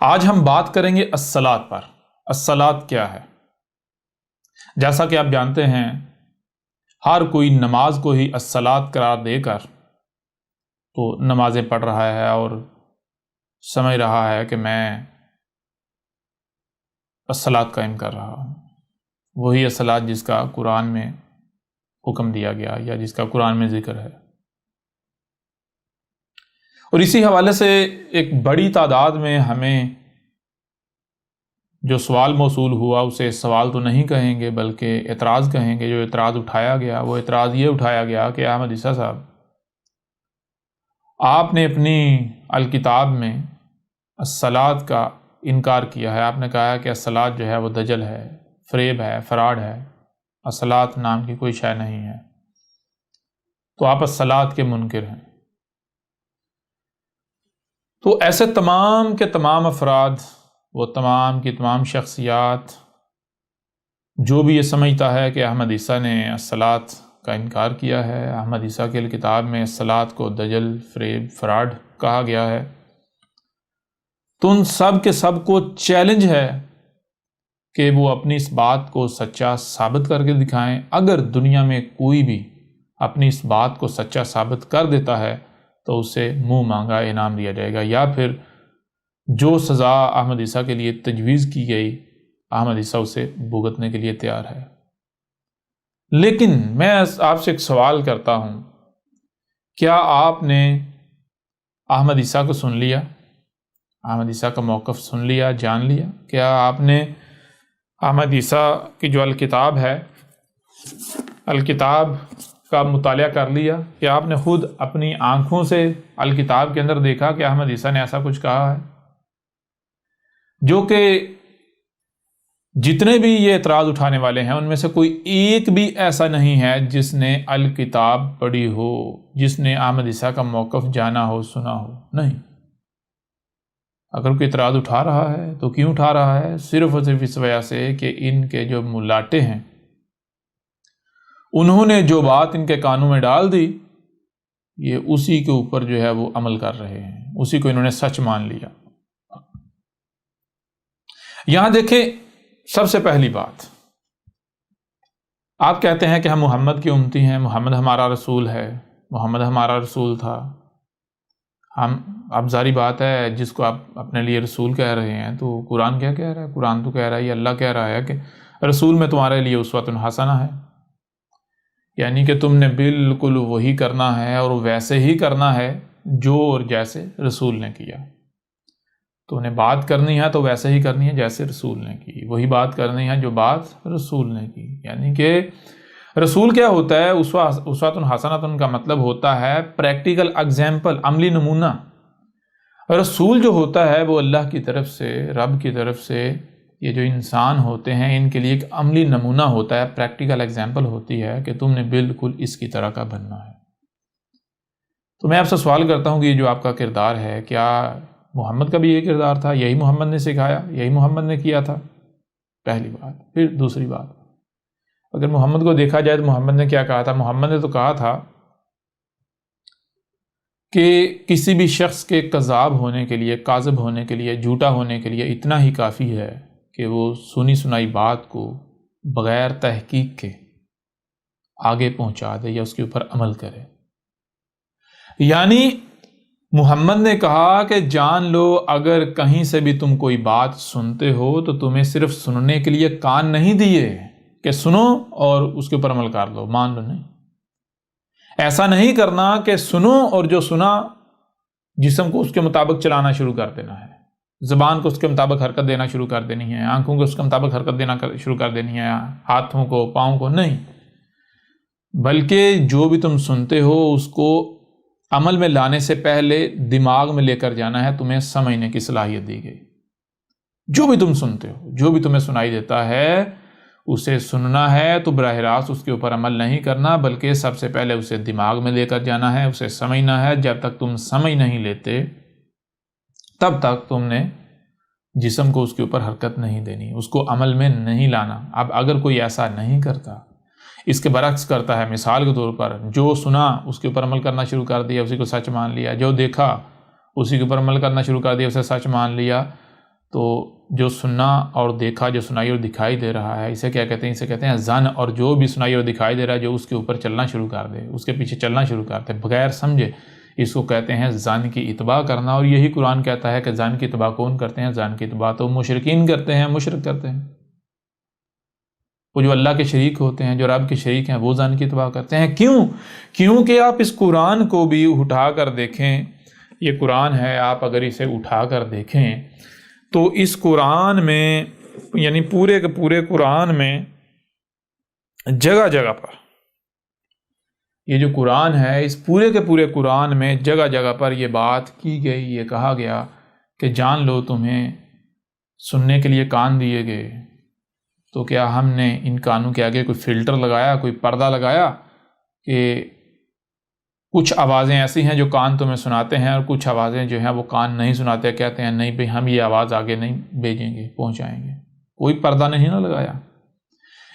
آج ہم بات کریں گے الصلاۃ پر۔ الصلاۃ کیا ہے؟ جیسا کہ آپ جانتے ہیں ہر کوئی نماز کو ہی الصلاۃ قرار دے کر تو نمازیں پڑھ رہا ہے اور سمجھ رہا ہے کہ میں الصلاۃ قائم کر رہا ہوں۔ وہی الصلاۃ جس کا قرآن میں حکم دیا گیا یا جس کا قرآن میں ذکر ہے۔ اور اسی حوالے سے ایک بڑی تعداد میں ہمیں جو سوال موصول ہوا اسے سوال تو نہیں کہیں گے بلکہ اعتراض کہیں گے۔ جو اعتراض اٹھایا گیا وہ اعتراض یہ اٹھایا گیا کہ احمد عیسیٰ صاحب، آپ نے اپنی الکتاب میں الصلاۃ کا انکار کیا ہے۔ آپ نے کہا کہ الصلاۃ جو ہے وہ دجل ہے، فریب ہے، فراڈ ہے، الصلاۃ نام کی کوئی شے نہیں ہے، تو آپ الصلاۃ کے منکر ہیں۔ تو ایسے تمام کے تمام افراد، وہ تمام کی تمام شخصیات جو بھی یہ سمجھتا ہے کہ احمد عیسیٰ نے الصلاۃ کا انکار کیا ہے، احمد عیسیٰ کی کتاب میں الصلاۃ کو دجل، فریب، فراڈ کہا گیا ہے، تو ان سب کے سب کو چیلنج ہے کہ وہ اپنی اس بات کو سچا ثابت کر کے دکھائیں۔ اگر دنیا میں کوئی بھی اپنی اس بات کو سچا ثابت کر دیتا ہے تو اسے منہ مانگا انعام دیا جائے گا، یا پھر جو سزا احمد عیسیٰ کے لیے تجویز کی گئی احمد عیسیٰ اسے بھگتنے کے لیے تیار ہے۔ لیکن میں آپ سے ایک سوال کرتا ہوں، کیا آپ نے احمد عیسیٰ کو سن لیا؟ احمد عیسیٰ کا موقف سن لیا، جان لیا؟ کیا آپ نے احمد عیسیٰ کی جو الکتاب ہے، الکتاب کا مطالعہ کر لیا؟ کہ آپ نے خود اپنی آنکھوں سے الکتاب کے اندر دیکھا کہ احمد عیسیٰ نے ایسا کچھ کہا ہے؟ جو کہ جتنے بھی یہ اعتراض اٹھانے والے ہیں ان میں سے کوئی ایک بھی ایسا نہیں ہے جس نے الکتاب پڑھی ہو، جس نے احمد عیسیٰ کا موقف جانا ہو، سنا ہو۔ نہیں۔ اگر کوئی اعتراض اٹھا رہا ہے تو کیوں اٹھا رہا ہے؟ صرف اور صرف اس وجہ سے کہ ان کے جو ملاٹے ہیں انہوں نے جو بات ان کے کانوں میں ڈال دی، یہ اسی کے اوپر جو ہے وہ عمل کر رہے ہیں، اسی کو انہوں نے سچ مان لیا۔ یہاں دیکھیں، سب سے پہلی بات، آپ کہتے ہیں کہ ہم محمد کی امتی ہیں، محمد ہمارا رسول ہے، محمد ہمارا رسول تھا۔ اب ظاہری بات ہے، جس کو آپ اپنے لیے رسول کہہ رہے ہیں تو قرآن کیا کہہ رہا ہے؟ قرآن تو کہہ رہا ہے، یہ اللہ کہہ رہا ہے کہ رسول میں تمہارے لیے اسوۃ حسنہ ہے، یعنی کہ تم نے بالکل وہی کرنا ہے اور ویسے ہی کرنا ہے جو اور جیسے رسول نے کیا۔ تو انہیں بات کرنی ہے تو ویسے ہی کرنی ہے جیسے رسول نے کی، وہی بات کرنی ہے جو بات رسول نے کی۔ یعنی کہ رسول کیا ہوتا ہے؟ اسوۃ حسنہ کا مطلب ہوتا ہے پریکٹیکل ایگزامپل، عملی نمونہ۔ رسول جو ہوتا ہے وہ اللہ کی طرف سے، رب کی طرف سے، یہ جو انسان ہوتے ہیں ان کے لیے ایک عملی نمونہ ہوتا ہے، پریکٹیکل ایگزامپل ہوتی ہے کہ تم نے بالکل اس کی طرح کا بننا ہے۔ تو میں آپ سے سوال کرتا ہوں کہ یہ جو آپ کا کردار ہے، کیا محمد کا بھی یہ کردار تھا؟ یہی محمد نے سکھایا، یہی محمد نے کیا تھا؟ پہلی بات۔ پھر دوسری بات، اگر محمد کو دیکھا جائے تو محمد نے کیا کہا تھا؟ محمد نے تو کہا تھا کہ کسی بھی شخص کے کذاب ہونے کے لیے، کاذب ہونے کے لیے، جھوٹا ہونے کے لیے اتنا ہی کافی ہے کہ وہ سنی سنائی بات کو بغیر تحقیق کے آگے پہنچا دے یا اس کے اوپر عمل کرے۔ یعنی محمد نے کہا کہ جان لو، اگر کہیں سے بھی تم کوئی بات سنتے ہو تو تمہیں صرف سننے کے لیے کان نہیں دیے کہ سنو اور اس کے اوپر عمل کر لو، مان لو، نہیں۔ ایسا نہیں کرنا کہ سنو اور جو سنا جسم کو اس کے مطابق چلانا شروع کر دینا ہے، زبان کو اس کے مطابق حرکت دینا شروع کر دینی ہے، آنکھوں کو اس کے مطابق حرکت دینا شروع کر دینی ہے، ہاتھوں کو، پاؤں کو، نہیں۔ بلکہ جو بھی تم سنتے ہو اس کو عمل میں لانے سے پہلے دماغ میں لے کر جانا ہے، تمہیں سمجھنے کی صلاحیت دی گئی۔ جو بھی تم سنتے ہو، جو بھی تمہیں سنائی دیتا ہے، اسے سننا ہے تو براہ راست اس کے اوپر عمل نہیں کرنا، بلکہ سب سے پہلے اسے دماغ میں لے کر جانا ہے، اسے سمجھنا ہے۔ جب تک تم سمجھ نہیں لیتے تب تک تم نے جسم کو اس کے اوپر حرکت نہیں دینی، اس کو عمل میں نہیں لانا۔ اب اگر کوئی ایسا نہیں کرتا، اس کے برعکس کرتا ہے، مثال کے طور پر جو سنا اس کے اوپر عمل کرنا شروع کر دیا، اسی کو سچ مان لیا، جو دیکھا اسی کے اوپر عمل کرنا شروع کر دیا، اسے سچ مان لیا، تو جو سننا اور دیکھا، جو سنائی اور دکھائی دے رہا ہے، اسے کیا کہتے ہیں؟ اسے کہتے ہیں ظن۔ اور جو بھی سنائی اور دکھائی دے رہا ہے، جو اس کے اوپر چلنا شروع کر دے، اس کے پیچھے چلنا شروع کر دے بغیر سمجھے، اس کو کہتے ہیں ظن کی اتباع کرنا۔ اور یہی قرآن کہتا ہے کہ ظن کی اتباع کون کرتے ہیں؟ ظن کی اتباع تو مشرکین کرتے ہیں، مشرک کرتے ہیں۔ وہ جو اللہ کے شریک ہوتے ہیں، جو رب کے شریک ہیں، وہ ظن کی اتباع کرتے ہیں۔ کیوں؟ کیونکہ آپ اس قرآن کو بھی اٹھا کر دیکھیں، یہ قرآن ہے، آپ اگر اسے اٹھا کر دیکھیں تو اس قرآن میں، یعنی پورے کے پورے قرآن میں جگہ جگہ پر، یہ جو قرآن ہے، اس پورے کے پورے قرآن میں جگہ جگہ پر یہ بات کی گئی، یہ کہا گیا کہ جان لو تمہیں سننے کے لیے کان دیے گئے، تو کیا ہم نے ان کانوں کے آگے کوئی فلٹر لگایا، کوئی پردہ لگایا کہ کچھ آوازیں ایسی ہیں جو کان تمہیں سناتے ہیں اور کچھ آوازیں جو ہیں وہ کان نہیں سناتے، کہتے ہیں نہیں بھئی ہم یہ آواز آگے نہیں بھیجیں گے، پہنچائیں گے، کوئی پردہ نہیں نہ لگایا۔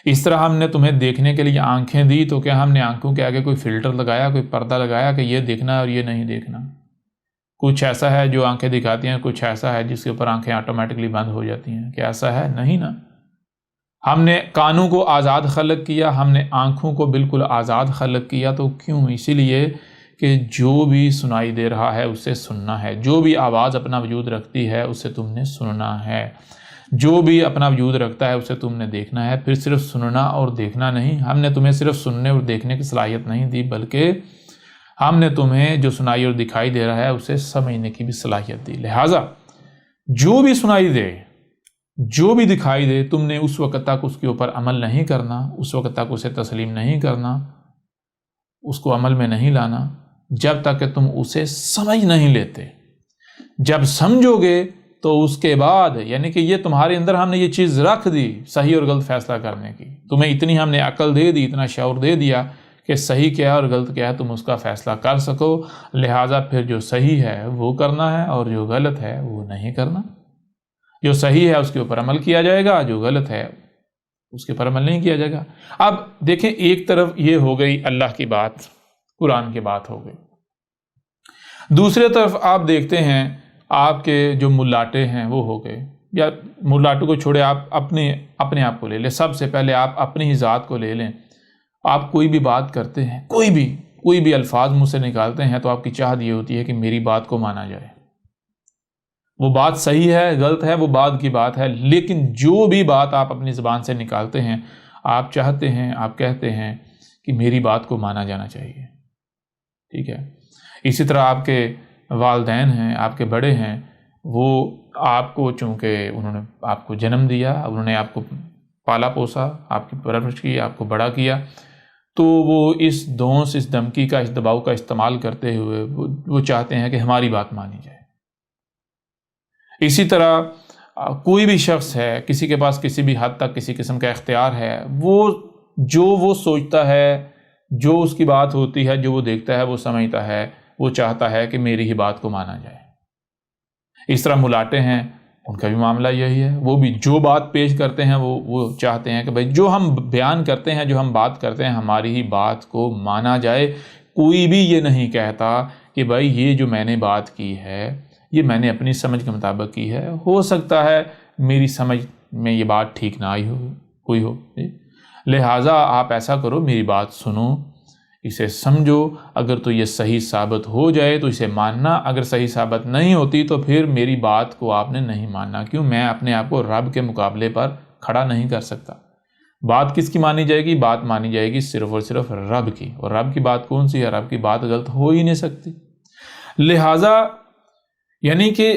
اس طرح ہم نے تمہیں دیکھنے کے لیے آنکھیں دی، تو کیا ہم نے آنکھوں کے آگے کوئی فلٹر لگایا، کوئی پردہ لگایا کہ یہ دیکھنا اور یہ نہیں دیکھنا؟ کچھ ایسا ہے جو آنکھیں دکھاتی ہیں، کچھ ایسا ہے جس کے اوپر آنکھیں آٹومیٹکلی بند ہو جاتی ہیں، کیا ایسا ہے؟ نہیں نا۔ ہم نے کانوں کو آزاد خلق کیا، ہم نے آنکھوں کو بالکل آزاد خلق کیا، تو کیوں؟ اسی لیے کہ جو بھی سنائی دے رہا ہے اسے سننا ہے، جو بھی آواز اپنا وجود رکھتی ہے اسے تم نے سننا ہے، جو بھی اپنا وجود رکھتا ہے اسے تم نے دیکھنا ہے۔ پھر صرف سننا اور دیکھنا نہیں، ہم نے تمہیں صرف سننے اور دیکھنے کی صلاحیت نہیں دی، بلکہ ہم نے تمہیں جو سنائی اور دکھائی دے رہا ہے اسے سمجھنے کی بھی صلاحیت دی۔ لہٰذا جو بھی سنائی دے، جو بھی دکھائی دے، تم نے اس وقت تک اس کے اوپر عمل نہیں کرنا، اس وقت تک اسے تسلیم نہیں کرنا، اس کو عمل میں نہیں لانا، جب تک کہ تم اسے سمجھ نہیں لیتے۔ جب سمجھو گے تو اس کے بعد، یعنی کہ یہ تمہارے اندر ہم نے یہ چیز رکھ دی صحیح اور غلط فیصلہ کرنے کی، تمہیں اتنی ہم نے عقل دے دی، اتنا شعور دے دیا کہ صحیح کیا ہے اور غلط کیا ہے، تم اس کا فیصلہ کر سکو۔ لہٰذا پھر جو صحیح ہے وہ کرنا ہے اور جو غلط ہے وہ نہیں کرنا۔ جو صحیح ہے اس کے اوپر عمل کیا جائے گا، جو غلط ہے اس کے اوپر عمل نہیں کیا جائے گا۔ اب دیکھیں، ایک طرف یہ ہو گئی اللہ کی بات، قرآن کی بات ہو گئی، دوسری طرف آپ دیکھتے ہیں آپ کے جو ملاٹے ہیں وہ ہو گئے، یا ملاٹوں کو چھوڑے، آپ اپنے آپ کو لے لیں، سب سے پہلے آپ اپنی ہی ذات کو لے لیں۔ آپ کوئی بھی بات کرتے ہیں، کوئی بھی الفاظ منہ سے نکالتے ہیں، تو آپ کی چاہت یہ ہوتی ہے کہ میری بات کو مانا جائے۔ وہ بات صحیح ہے غلط ہے وہ بعد کی بات ہے، لیکن جو بھی بات آپ اپنی زبان سے نکالتے ہیں، آپ چاہتے ہیں، آپ کہتے ہیں کہ میری بات کو مانا جانا چاہیے، ٹھیک ہے۔ اسی طرح آپ کے والدین ہیں، آپ کے بڑے ہیں، وہ آپ کو، چونکہ انہوں نے آپ کو جنم دیا، انہوں نے آپ کو پالا پوسا، آپ کی پرورش کی، آپ کو بڑا کیا، تو وہ اس دھونس، اس دھمکی کا، اس دباؤ کا استعمال کرتے ہوئے وہ چاہتے ہیں کہ ہماری بات مانی جائے۔ اسی طرح کوئی بھی شخص ہے، کسی کے پاس کسی بھی حد تک کسی قسم کا اختیار ہے، وہ سوچتا ہے، جو اس کی بات ہوتی ہے، جو وہ دیکھتا ہے، وہ سمجھتا ہے، وہ چاہتا ہے کہ میری ہی بات کو مانا جائے۔ اس طرح ملاٹے ہیں، ان کا بھی معاملہ یہی ہے، وہ بھی جو بات پیش کرتے ہیں وہ چاہتے ہیں کہ بھائی جو ہم بیان کرتے ہیں، جو ہم بات کرتے ہیں، ہماری ہی بات کو مانا جائے۔ کوئی بھی یہ نہیں کہتا کہ بھائی یہ جو میں نے بات کی ہے یہ میں نے اپنی سمجھ کے مطابق کی ہے، ہو سکتا ہے میری سمجھ میں یہ بات ٹھیک نہ آئی ہوئی ہو، لہٰذا آپ ایسا کرو، میری بات سنو، اسے سمجھو، اگر تو یہ صحیح ثابت ہو جائے تو اسے ماننا، اگر صحیح ثابت نہیں ہوتی تو پھر میری بات کو آپ نے نہیں ماننا۔ کیوں؟ میں اپنے آپ کو رب کے مقابلے پر کھڑا نہیں کر سکتا۔ بات کس کی مانی جائے گی؟ بات مانی جائے گی صرف اور صرف رب کی، اور رب کی بات کون سی ہے؟ رب کی بات غلط ہو ہی نہیں سکتی۔ لہٰذا یعنی کہ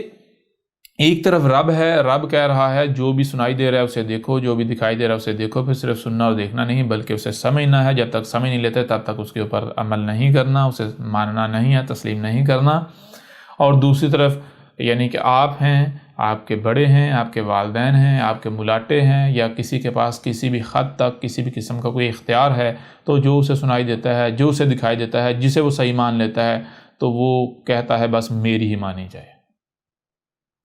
ایک طرف رب ہے، رب کہہ رہا ہے جو بھی سنائی دے رہا ہے اسے دیکھو، جو بھی دکھائی دے رہا ہے اسے دیکھو، پھر صرف سننا اور دیکھنا نہیں بلکہ اسے سمجھنا ہے۔ جب تک سمجھ نہیں لیتے تب تک اس کے اوپر عمل نہیں کرنا، اسے ماننا نہیں ہے، تسلیم نہیں کرنا۔ اور دوسری طرف یعنی کہ آپ ہیں، آپ کے بڑے ہیں، آپ کے والدین ہیں، آپ کے ملاٹے ہیں، یا کسی کے پاس کسی بھی حد تک کسی بھی قسم کا کوئی اختیار ہے، تو جو اسے سنائی دیتا ہے، جو اسے دکھائی دیتا ہے، جسے وہ صحیح مان لیتا ہے، تو وہ کہتا ہے بس میری ہی مانی جائے۔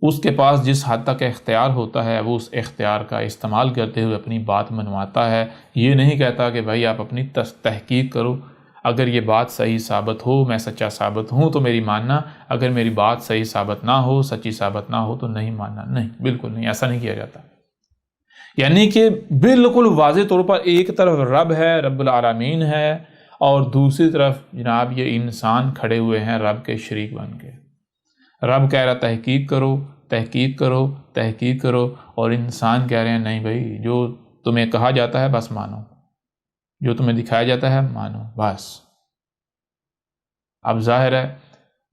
اس کے پاس جس حد تک اختیار ہوتا ہے وہ اس اختیار کا استعمال کرتے ہوئے اپنی بات منواتا ہے۔ یہ نہیں کہتا کہ بھائی آپ اپنی تحقیق کرو، اگر یہ بات صحیح ثابت ہو، میں سچا ثابت ہوں تو میری ماننا، اگر میری بات صحیح ثابت نہ ہو، سچی ثابت نہ ہو تو نہیں ماننا۔ نہیں، بالکل نہیں، ایسا نہیں کیا جاتا۔ یعنی کہ بالکل واضح طور پر ایک طرف رب ہے، رب العالمین ہے، اور دوسری طرف جناب یہ انسان کھڑے ہوئے ہیں رب کے شریک بن کے۔ رب کہہ رہا تحقیق کرو، تحقیق کرو، تحقیق کرو، اور انسان کہہ رہے ہیں نہیں بھائی، جو تمہیں کہا جاتا ہے بس مانو، جو تمہیں دکھایا جاتا ہے مانو بس۔ اب ظاہر ہے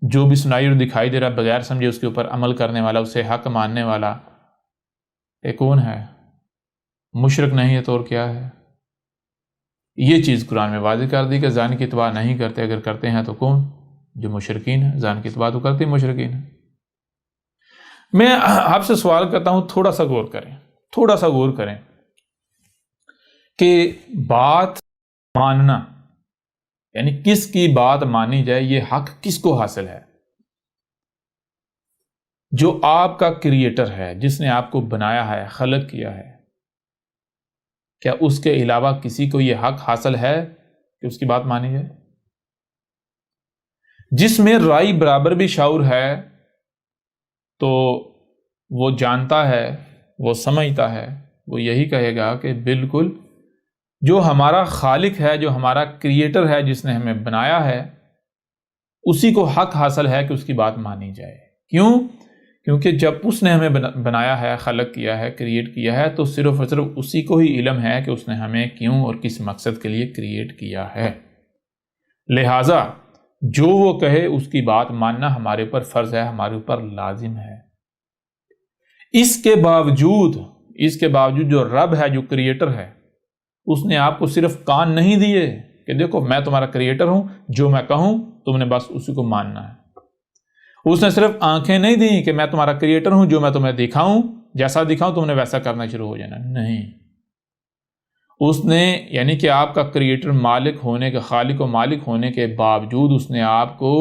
جو بھی سنائی اور دکھائی دے رہا بغیر سمجھے اس کے اوپر عمل کرنے والا، اسے حق ماننے والا، یہ کون ہے؟ مشرک نہیں ہے تو اور کیا ہے؟ یہ چیز قرآن میں واضح کر دی کہ ظن کی اتباع نہیں کرتے، اگر کرتے ہیں تو کون؟ جو مشرکین ہیں۔ ظن کی اتباع تو کرتے مشرکین ہیں۔ میں آپ سے سوال کرتا ہوں، تھوڑا سا غور کریں، تھوڑا سا غور کریں کہ بات ماننا، یعنی کس کی بات مانی جائے، یہ حق کس کو حاصل ہے؟ جو آپ کا کریٹر ہے، جس نے آپ کو بنایا ہے، خلق کیا ہے، کیا اس کے علاوہ کسی کو یہ حق حاصل ہے کہ اس کی بات مانی جائے؟ جس میں رائی برابر بھی شعور ہے تو وہ جانتا ہے، وہ سمجھتا ہے، وہ یہی کہے گا کہ بالکل جو ہمارا خالق ہے، جو ہمارا کریٹر ہے، جس نے ہمیں بنایا ہے، اسی کو حق حاصل ہے کہ اس کی بات مانی جائے۔ کیوں؟ کیونکہ جب اس نے ہمیں بنایا ہے، خلق کیا ہے، کریٹ کیا ہے، تو صرف اور صرف اسی کو ہی علم ہے کہ اس نے ہمیں کیوں اور کس مقصد کے لیے کریٹ کیا ہے۔ لہٰذا جو وہ کہے اس کی بات ماننا ہمارے اوپر فرض ہے، ہمارے اوپر لازم ہے۔ اس کے باوجود جو رب ہے، جو کریٹر ہے، اس نے آپ کو صرف کان نہیں دیے کہ دیکھو میں تمہارا کریٹر ہوں، جو میں کہوں تم نے بس اسی کو ماننا ہے۔ اس نے صرف آنکھیں نہیں دی کہ میں تمہارا کریٹر ہوں، جو میں تمہیں دکھاؤں، جیسا دکھاؤں تم نے ویسا کرنا شروع ہو جانا۔ نہیں، اس نے یعنی کہ آپ کا کریٹر مالک ہونے کے، خالق و مالک ہونے کے باوجود اس نے آپ کو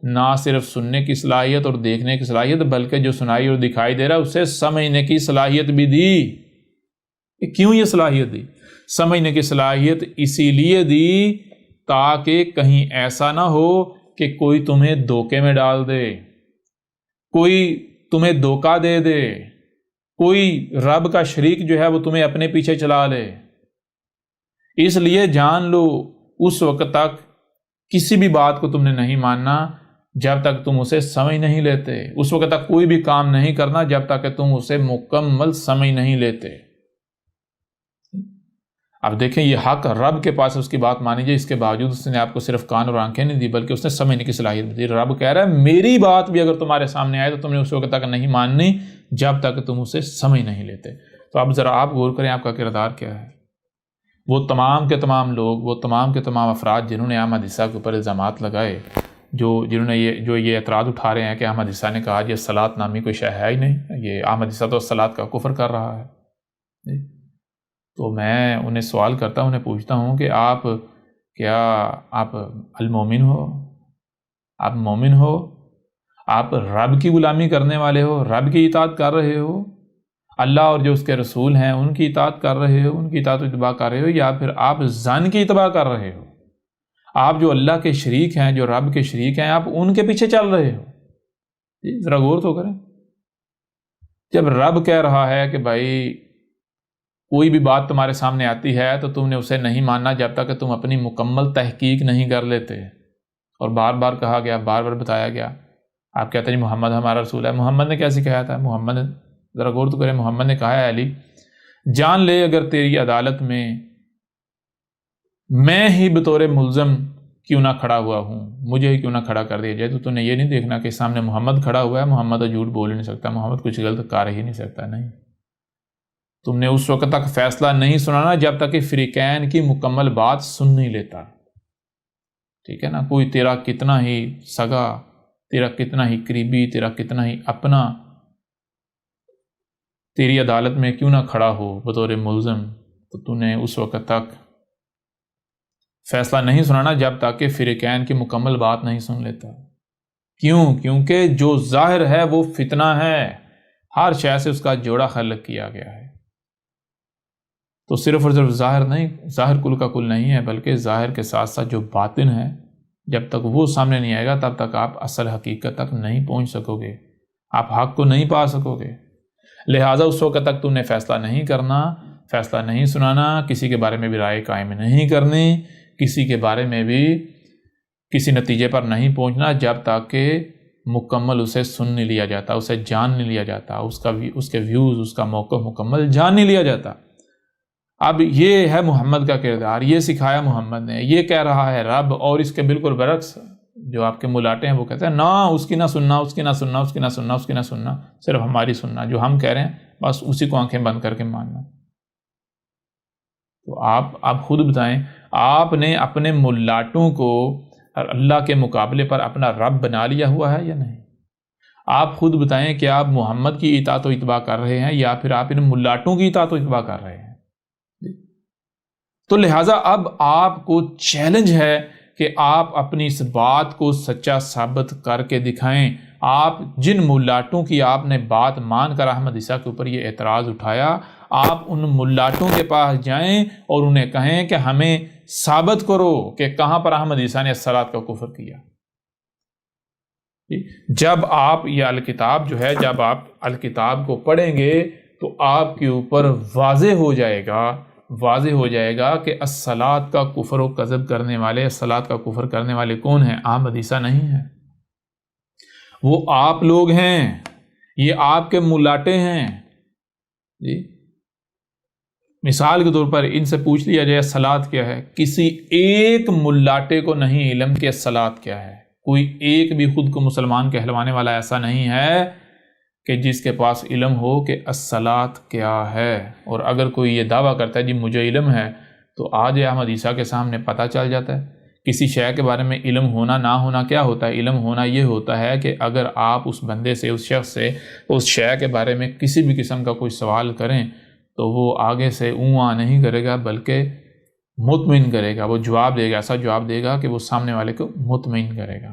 نہ صرف سننے کی صلاحیت اور دیکھنے کی صلاحیت، بلکہ جو سنائی اور دکھائی دے رہا ہے اسے سمجھنے کی صلاحیت بھی دی۔ کیوں یہ صلاحیت دی؟ سمجھنے کی صلاحیت اسی لیے دی تاکہ کہیں ایسا نہ ہو کہ کوئی تمہیں دھوکے میں ڈال دے، کوئی تمہیں دھوکہ دے دے، کوئی رب کا شریک جو ہے وہ تمہیں اپنے پیچھے چلا لے۔ اس لیے جان لو اس وقت تک کسی بھی بات کو تم نے نہیں ماننا جب تک تم اسے سمجھ نہیں لیتے، اس وقت تک کوئی بھی کام نہیں کرنا جب تک کہ تم اسے مکمل سمجھ نہیں لیتے۔ اب دیکھیں یہ حق رب کے پاس اس کی بات مانی جائے، اس کے باوجود اس نے آپ کو صرف کان اور آنکھیں نہیں دی بلکہ اس نے سمجھنے کی صلاحیت دی۔ رب کہہ رہا ہے میری بات بھی اگر تمہارے سامنے آئے تو تم نے اس وقت تک نہیں ماننی جب تک تم اسے سمجھ نہیں لیتے۔ تو اب ذرا آپ غور کریں آپ کا کردار کیا ہے۔ وہ تمام کے تمام لوگ، وہ تمام کے تمام افراد جنہوں نے احمد عیسیٰ کے اوپر الزامات لگائے، جنہوں نے یہ اعتراض اٹھا رہے ہیں کہ احمد عیسیٰ نے کہا یہ صلاۃ نامی کوئی شے ہے ہی نہیں، یہ احمد عیسیٰ تو صلاۃ کا کفر کر رہا ہے، تو میں انہیں سوال کرتا ہوں، انہیں پوچھتا ہوں کہ آپ المومن ہو؟ آپ مومن ہو؟ آپ رب کی غلامی کرنے والے ہو؟ رب کی اطاعت کر رہے ہو؟ اللہ اور جو اس کے رسول ہیں ان کی اطاعت کر رہے ہو، ان کی اطاعت و اتباع کر رہے ہو، یا پھر آپ ظن کی اتباع کر رہے ہو؟ آپ جو اللہ کے شریک ہیں، جو رب کے شریک ہیں، آپ ان کے پیچھے چل رہے ہو؟ ذرا غور تو کریں۔ جب رب کہہ رہا ہے کہ بھائی کوئی بھی بات تمہارے سامنے آتی ہے تو تم نے اسے نہیں ماننا جب تک کہ تم اپنی مکمل تحقیق نہیں کر لیتے، اور بار بار کہا گیا، بار بار بتایا گیا، آپ کہتے ہیں محمد ہمارا رسول ہے۔ محمد نے کیا سکھایا تھا؟ محمد ذرا غور تو کریں، محمد نے کہا ہے علی جان لے اگر تیری عدالت میں ہی بطور ملزم کیوں نہ کھڑا ہوا ہوں، مجھے ہی کیوں نہ کھڑا کر دیا جائے، تو نے یہ نہیں دیکھنا کہ سامنے محمد کھڑا ہوا ہے، محمد تو جھوٹ بول ہی نہیں سکتا، محمد کچھ غلط کر ہی نہیں سکتا۔ نہیں، تم نے اس وقت تک فیصلہ نہیں سنانا جب تک کہ فریقین کی مکمل بات سن نہیں لیتا، ٹھیک ہے نا؟ کوئی تیرا کتنا ہی سگا، تیرا کتنا ہی قریبی، تیرا کتنا ہی اپنا تیری عدالت میں کیوں نہ کھڑا ہو بطور ملزم، تو نے اس وقت تک فیصلہ نہیں سنانا جب تک کہ فریقین کی مکمل بات نہیں سن لیتا۔ کیوں؟ کیونکہ جو ظاہر ہے وہ فتنہ ہے، ہر شے سے اس کا جوڑا خلق کیا گیا ہے۔ تو صرف اور صرف ظاہر نہیں، ظاہر کل کا کل نہیں ہے، بلکہ ظاہر کے ساتھ ساتھ جو باطن ہے، جب تک وہ سامنے نہیں آئے گا تب تک آپ اصل حقیقت تک نہیں پہنچ سکو گے، آپ حق کو نہیں پا سکو گے۔ لہٰذا اس وقت تک تم نے فیصلہ نہیں کرنا، فیصلہ نہیں سنانا، کسی کے بارے میں بھی رائے قائم نہیں کرنی، کسی کے بارے میں بھی کسی نتیجے پر نہیں پہنچنا جب تک کہ مکمل اسے سن نہیں لیا جاتا، اسے جان نہیں لیا جاتا، اس کے ویوز، اس کا موقف مکمل جان نہیں لیا جاتا۔ اب یہ ہے محمد کا کردار، یہ سکھایا محمد نے، یہ کہہ رہا ہے رب، اور اس کے بالکل برعکس جو آپ کے ملاٹے ہیں وہ کہتے ہیں نا اس کی نہ سننا، اس کی نہ سننا، اس کی نہ سننا، اس کی نہ سننا، صرف ہماری سننا، جو ہم کہہ رہے ہیں بس اسی کو آنکھیں بند کر کے ماننا۔ تو آپ خود بتائیں، آپ نے اپنے ملاٹوں کو اللہ کے مقابلے پر اپنا رب بنا لیا ہوا ہے یا نہیں؟ آپ خود بتائیں کہ آپ محمد کی اطاعت و اتباع کر رہے ہیں یا پھر آپ ان ملاٹوں کی اطاعت و اتباع کر رہے ہیں؟ تو لہٰذا اب آپ کو چیلنج ہے کہ آپ اپنی اس بات کو سچا ثابت کر کے دکھائیں۔ آپ جن ملاٹوں کی آپ نے بات مان کر احمد عیسیٰ کے اوپر یہ اعتراض اٹھایا، آپ ان ملاٹوں کے پاس جائیں اور انہیں کہیں کہ ہمیں ثابت کرو کہ کہاں پر احمد عیسیٰ نے الصلاۃ کا کفر کیا۔ جب آپ یہ الکتاب جو ہے، جب آپ الکتاب کو پڑھیں گے تو آپ کے اوپر واضح ہو جائے گا کہ الصلاۃ کا کفر و کذب کرنے والے، الصلاۃ کا کفر کرنے والے کون ہیں؟ احمد عیسیٰ نہیں ہیں، وہ آپ لوگ ہیں، یہ آپ کے ملاٹے ہیں۔ جی مثال کے طور پر ان سے پوچھ لیا جائے الصلاۃ کیا ہے، کسی ایک ملاٹے کو نہیں علم کہ الصلاۃ کیا ہے۔ کوئی ایک بھی خود کو مسلمان کہلوانے والا ایسا نہیں ہے کہ جس کے پاس علم ہو کہ الصلاۃ کیا ہے۔ اور اگر کوئی یہ دعویٰ کرتا ہے جی مجھے علم ہے، تو آج احمد عیسیٰ کے سامنے پتہ چل جاتا ہے کسی شے کے بارے میں علم ہونا نہ ہونا کیا ہوتا ہے۔ علم ہونا یہ ہوتا ہے کہ اگر آپ اس بندے سے، اس شخص سے اس شے کے بارے میں کسی بھی قسم کا کوئی سوال کریں تو وہ آگے سے اوں نہیں کرے گا، بلکہ مطمئن کرے گا، وہ جواب دے گا، ایسا جواب دے گا کہ وہ سامنے والے کو مطمئن کرے گا۔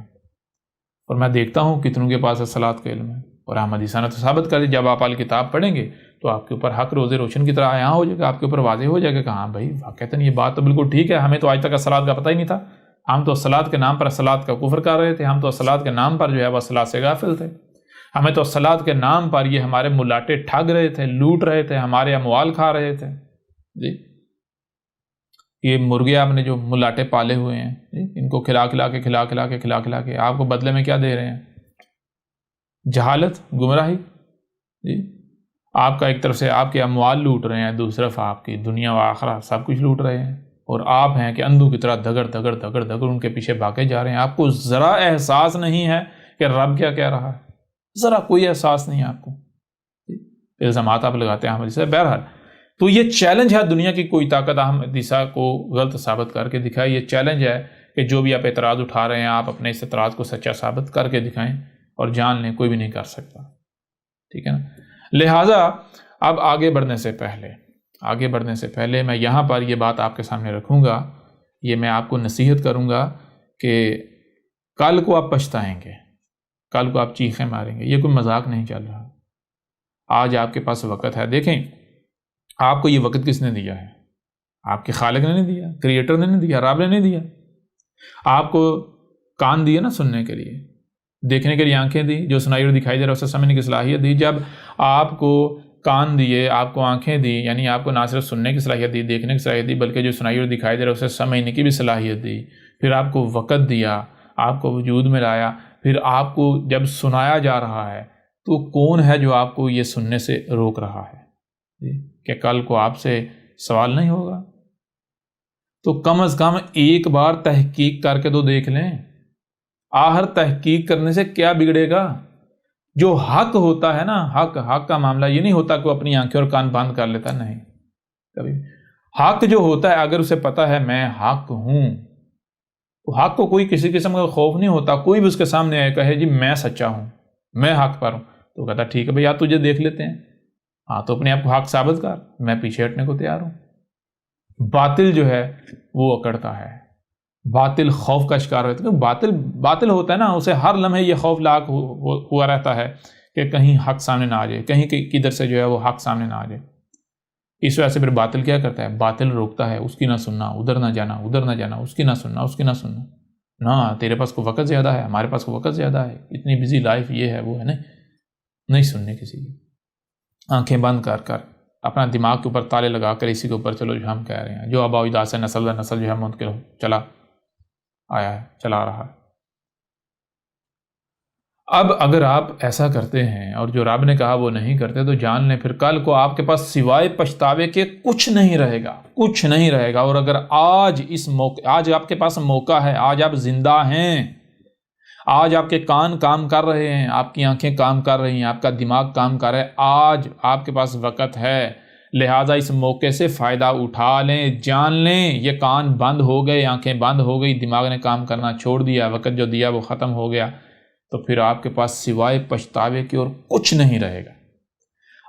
اور میں دیکھتا ہوں کتنوں کے پاس الصلاۃ کا علم ہے، اور احمد عیسیٰ نے تو ثابت کر دی۔ جب آپ الکتاب پڑھیں گے تو آپ کے اوپر حق روز روشن کی طرح یہاں ہو جائے گا، آپ کے اوپر واضح ہو جائے گا کہ ہاں بھائی واقعتاً یہ بات تو بالکل ٹھیک ہے، ہمیں تو آج تک الصلاۃ کا پتہ ہی نہیں تھا، ہم تو الصلاۃ کے نام پر الصلاۃ کا کفر کر رہے تھے، ہم تو الصلاۃ کے نام پر جو ہے وہ الصلاۃ سے غافل تھے، ہمیں تو الصلاۃ کے نام پر یہ ہمارے ملاٹے ٹھگ رہے تھے، لوٹ رہے تھے، ہمارے اموال کھا رہے تھے۔ جی یہ مرغے آپ نے جو ملاٹے پالے ہوئے ہیں، ان کو کھلا کھلا کے آپ کو بدلے میں کیا دے رہے ہیں؟ جہالت، گمراہی۔ جی آپ کا ایک طرف سے آپ کے اموال لوٹ رہے ہیں، دوسری طرف آپ کی دنیا و آخرت سب کچھ لوٹ رہے ہیں، اور آپ ہیں کہ اندھوں کی طرح دگڑ ان کے پیچھے بھاگے جا رہے ہیں۔ آپ کو ذرا احساس نہیں ہے کہ رب کیا کہہ رہا ہے، ذرا کوئی احساس نہیں ہے آپ کو، الزامات آپ لگاتے ہیں احمد عیسیٰ۔ بہرحال تو یہ چیلنج ہے دنیا کی کوئی طاقت احمد عیسیٰ کو غلط ثابت کر کے دکھائے۔ یہ چیلنج ہے کہ جو بھی آپ اعتراض اٹھا رہے ہیں آپ اپنے اس اعتراض کو سچا ثابت کر کے دکھائیں، اور جان لیں کوئی بھی نہیں کر سکتا، ٹھیک ہے نا۔ لہٰذا اب آگے بڑھنے سے پہلے میں یہاں پر یہ بات آپ کے سامنے رکھوں گا، یہ میں آپ کو نصیحت کروں گا کہ کل کو آپ پچھتائیں گے، کل کو آپ چیخیں ماریں گے، یہ کوئی مذاق نہیں چل رہا۔ آج آپ کے پاس وقت ہے، دیکھیں آپ کو یہ وقت کس نے دیا ہے؟ آپ کے خالق نے نہیں دیا، کریٹر نے نہیں دیا، رب نے نہیں دیا۔ آپ کو کان دیے نا سننے کے لیے، دیکھنے کے لیے آنکھیں دی، جو سنائی اور دکھائی دے رہا ہے اسے سمجھنے کی صلاحیت دی۔ جب آپ کو کان دیے، آپ کو آنکھیں دی، یعنی آپ کو نہ صرف سننے کی صلاحیت دی، دیکھنے کی صلاحیت دی، بلکہ جو سنائی اور دکھائی دے رہا ہے اسے سمجھنے کی بھی صلاحیت دی۔ پھر آپ کو وقت دیا، آپ کو وجود میں لایا، پھر آپ کو جب سنایا جا رہا ہے تو کون ہے جو آپ کو یہ سننے سے روک رہا ہے؟ کہ کل کو آپ سے سوال نہیں ہوگا؟ تو کم از کم ایک بار تحقیق کر کے تو دیکھ لیں۔ آخر تحقیق کرنے سے کیا بگڑے گا؟ جو حق ہوتا ہے نا، حق کا معاملہ یہ نہیں ہوتا کہ وہ اپنی آنکھیں اور کان بند کر لیتا، نہیں، کبھی حق جو ہوتا ہے اگر اسے پتا ہے میں حق ہوں، تو حق کو کوئی کسی قسم کا خوف نہیں ہوتا۔ کوئی بھی اس کے سامنے آئے کہے جی میں سچا ہوں، میں حق پر ہوں، تو کہتا ٹھیک ہے بھئی آپ تجھے دیکھ لیتے ہیں، ہاں تو اپنے آپ کو حق ثابت کر، میں پیچھے ہٹنے کو تیار ہوں۔ باطل جو ہے وہ اکڑتا ہے، باطل خوف کا شکار ہوتا ہے۔ باطل ہوتا ہے نا، اسے ہر لمحے یہ خوف لاحق ہوا رہتا ہے کہ کہیں حق سامنے نہ آ جائے، کہیں کدھر سے جو ہے وہ حق سامنے نہ آ جائے۔ اس وجہ سے پھر باطل کیا کرتا ہے؟ باطل روکتا ہے، اس کی نہ سننا، ادھر نہ جانا، ادھر نہ جانا، اس کی نہ سننا، اس کی نہ سننا. نہ تیرے پاس کو وقت زیادہ ہے، ہمارے پاس کو وقت زیادہ ہے، اتنی بزی لائف یہ ہے وہ ہے. نہیں سننے کسی کی. آنکھیں بند کر کر اپنا دماغ کے اوپر تالے لگا کر اسی کے اوپر چلو جو ہم کہہ رہے ہیں، جو آبا و اجداد سے نسل در نسل جو ہے منتقل چلا آیا ہے، چلا رہا ہے. اب اگر آپ ایسا کرتے ہیں اور جو رب نے کہا وہ نہیں کرتے تو جان لیں پھر کل کو آپ کے پاس سوائے پچھتاوے کے کچھ نہیں رہے گا، کچھ نہیں رہے گا. اور اگر آج آپ کے پاس موقع ہے، آج آپ زندہ ہیں، آج آپ کے کان کام کر رہے ہیں، آپ کی آنکھیں کام کر رہی ہیں، آپ کا دماغ کام کر رہا ہے، آج آپ کے پاس وقت ہے، لہٰذا اس موقع سے فائدہ اٹھا لیں. جان لیں یہ کان بند ہو گئے، آنکھیں بند ہو گئی، دماغ نے کام کرنا چھوڑ دیا، وقت جو دیا وہ ختم ہو گیا، تو پھر آپ کے پاس سوائے پچھتاوے کی اور کچھ نہیں رہے گا.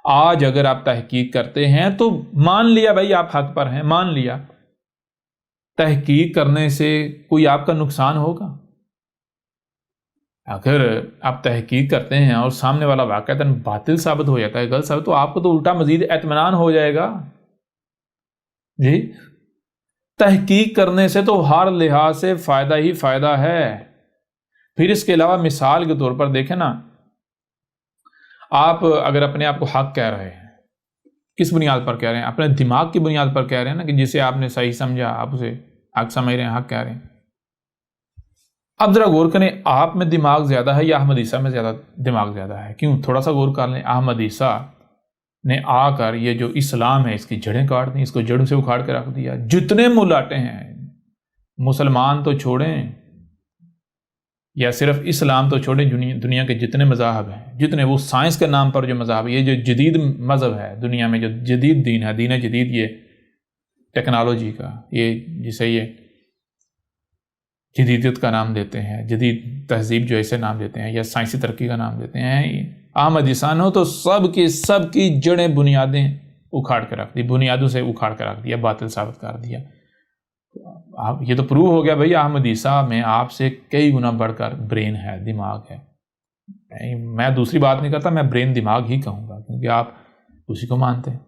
آج اگر آپ تحقیق کرتے ہیں تو مان لیا بھائی آپ حق پر ہیں، مان لیا. تحقیق کرنے سے کوئی آپ کا نقصان ہوگا؟ اگر آپ تحقیق کرتے ہیں اور سامنے والا واقعتاً باطل ثابت ہو جاتا ہے، غلط ثابت، تو آپ کو تو الٹا مزید اطمینان ہو جائے گا. جی تحقیق کرنے سے تو ہر لحاظ سے فائدہ ہی فائدہ ہے. پھر اس کے علاوہ مثال کے طور پر دیکھیں نا، آپ اگر اپنے آپ کو حق کہہ رہے ہیں، کس بنیاد پر کہہ رہے ہیں؟ اپنے دماغ کی بنیاد پر کہہ رہے ہیں نا، کہ جسے آپ نے صحیح سمجھا آپ اسے حق سمجھ رہے ہیں، حق کہہ رہے ہیں. اب ذرا غور کریں، آپ میں دماغ زیادہ ہے یا احمد عیسیٰ میں زیادہ دماغ زیادہ ہے؟ کیوں؟ تھوڑا سا غور کر لیں. احمد عیسیٰ نے آ کر یہ جو اسلام ہے اس کی جڑیں کاٹ دیں، اس کو جڑوں سے اکھاڑ کے رکھ دیا. جتنے ملاٹے ہیں، مسلمان تو چھوڑیں یا صرف اسلام تو چھوڑیں، دنیا کے جتنے مذاہب ہیں، جتنے وہ سائنس کے نام پر جو مذاہب، یہ جو جدید مذہب ہے دنیا میں، جو جدید دین ہے، دین جدید، یہ ٹیکنالوجی کا، یہ جسے یہ جدیدیت کا نام دیتے ہیں، جدید تہذیب جو ایسے نام دیتے ہیں، یا سائنسی ترقی کا نام دیتے ہیں، احمد عیسیٰ نے تو سب کی جڑیں بنیادیں اکھاڑ کے رکھ دی، بنیادوں سے اکھاڑ کے رکھ دیا، باطل ثابت کر دیا. یہ تو پروو ہو گیا بھئی احمد عیسیٰ میں آپ سے کئی گنا بڑھ کر برین ہے، دماغ ہے. میں دوسری بات نہیں کرتا، میں برین دماغ ہی کہوں گا، کیونکہ آپ اسی کو مانتے ہیں.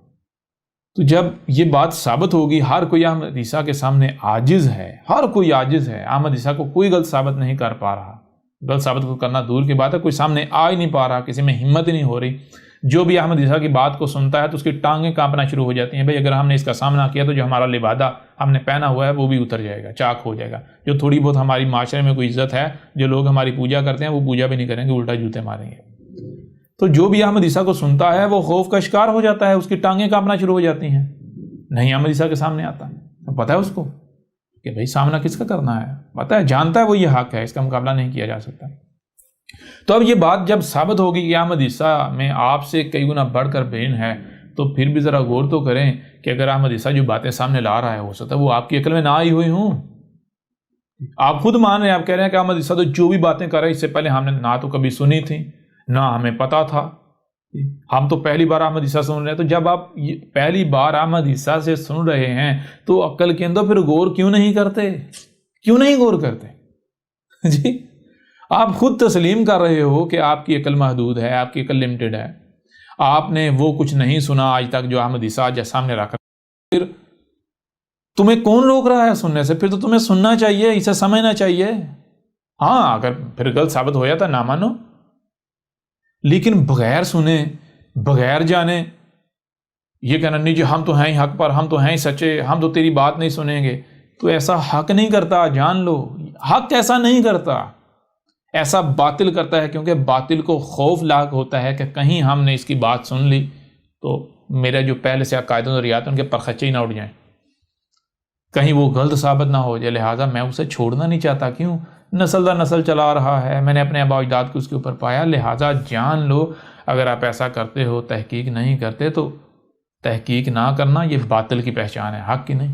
تو جب یہ بات ثابت ہوگی، ہر کوئی احمد عیسیٰ کے سامنے عاجز ہے، ہر کوئی عاجز ہے. احمد عیسیٰ کو کوئی غلط ثابت نہیں کر پا رہا، غلط ثابت کرنا دور کی بات ہے، کوئی سامنے آ ہی نہیں پا رہا، کسی میں ہمت ہی نہیں ہو رہی. جو بھی احمد عیسیٰ کی بات کو سنتا ہے تو اس کی ٹانگیں کانپنا شروع ہو جاتی ہیں. بھئی اگر ہم نے اس کا سامنا کیا تو جو ہمارا لبادہ ہم نے پہنا ہوا ہے وہ بھی اتر جائے گا، چاک ہو جائے گا. جو تھوڑی بہت ہماری معاشرے میں کوئی عزت ہے، جو لوگ ہماری پوجا کرتے ہیں، وہ پوجا بھی نہیں کریں گے، الٹا جوتے ماریں گے. تو جو بھی احمد عیسیٰ کو سنتا ہے وہ خوف کا شکار ہو جاتا ہے، اس کی ٹانگیں کانپنا شروع ہو جاتی ہیں. نہیں احمد عیسیٰ کے سامنے آتا، پتہ ہے اس کو کہ بھئی سامنا کس کا کرنا ہے، پتہ ہے، جانتا ہے وہ یہ حق ہے، اس کا مقابلہ نہیں کیا جا سکتا. تو اب یہ بات جب ثابت ہوگی کہ احمد عیسیٰ میں آپ سے کئی گنا بڑھ کر برین ہے، تو پھر بھی ذرا غور تو کریں کہ اگر احمد عیسیٰ جو باتیں سامنے لا رہا ہے، ہو سکتا ہے وہ آپ کی عقل میں نہ آئی ہوئی ہوں. آپ خود مان رہے ہیں، آپ کہہ رہے ہیں کہ احمد عیسیٰ تو جو بھی باتیں کر رہے ہیں اس سے پہلے ہم نے نہ تو کبھی سنی تھی، نہ ہمیں پتا تھا، ہم تو پہلی بار احمد عیسیٰ سن رہے ہیں. تو جب آپ پہلی بار احمد عیسیٰ سے سن رہے ہیں تو عقل کے اندر پھر غور کیوں نہیں کرتے؟ کیوں نہیں غور کرتے؟ جی آپ خود تسلیم کر رہے ہو کہ آپ کی عقل محدود ہے، آپ کی عقل لمیٹڈ ہے، آپ نے وہ کچھ نہیں سنا آج تک جو احمد عیسیٰ آج سامنے رکھا. پھر تمہیں کون روک رہا ہے سننے سے؟ پھر تو تمہیں سننا چاہیے، اسے سمجھنا چاہیے. ہاں اگر پھر غلط ثابت ہو جاتا نہ مانو، لیکن بغیر سنے، بغیر جانے یہ کہنا نہیں جی ہم تو ہیں ہی حق پر، ہم تو ہیں ہی سچے، ہم تو تیری بات نہیں سنیں گے، تو ایسا حق نہیں کرتا. جان لو حق ایسا نہیں کرتا، ایسا باطل کرتا ہے. کیونکہ باطل کو خوف لاحق ہوتا ہے کہ کہیں ہم نے اس کی بات سن لی تو میرا جو پہلے سے عقائد و نظریات ان کے پرخچے ہی نہ اٹھ جائیں، کہیں وہ غلط ثابت نہ ہو جائے، لہٰذا میں اسے چھوڑنا نہیں چاہتا. کیوں؟ نسل در نسل چلا رہا ہے، میں نے اپنے آباء و اجداد کو اس کے اوپر پایا. لہٰذا جان لو اگر آپ ایسا کرتے ہو، تحقیق نہیں کرتے، تو تحقیق نہ کرنا یہ باطل کی پہچان ہے، حق کی نہیں.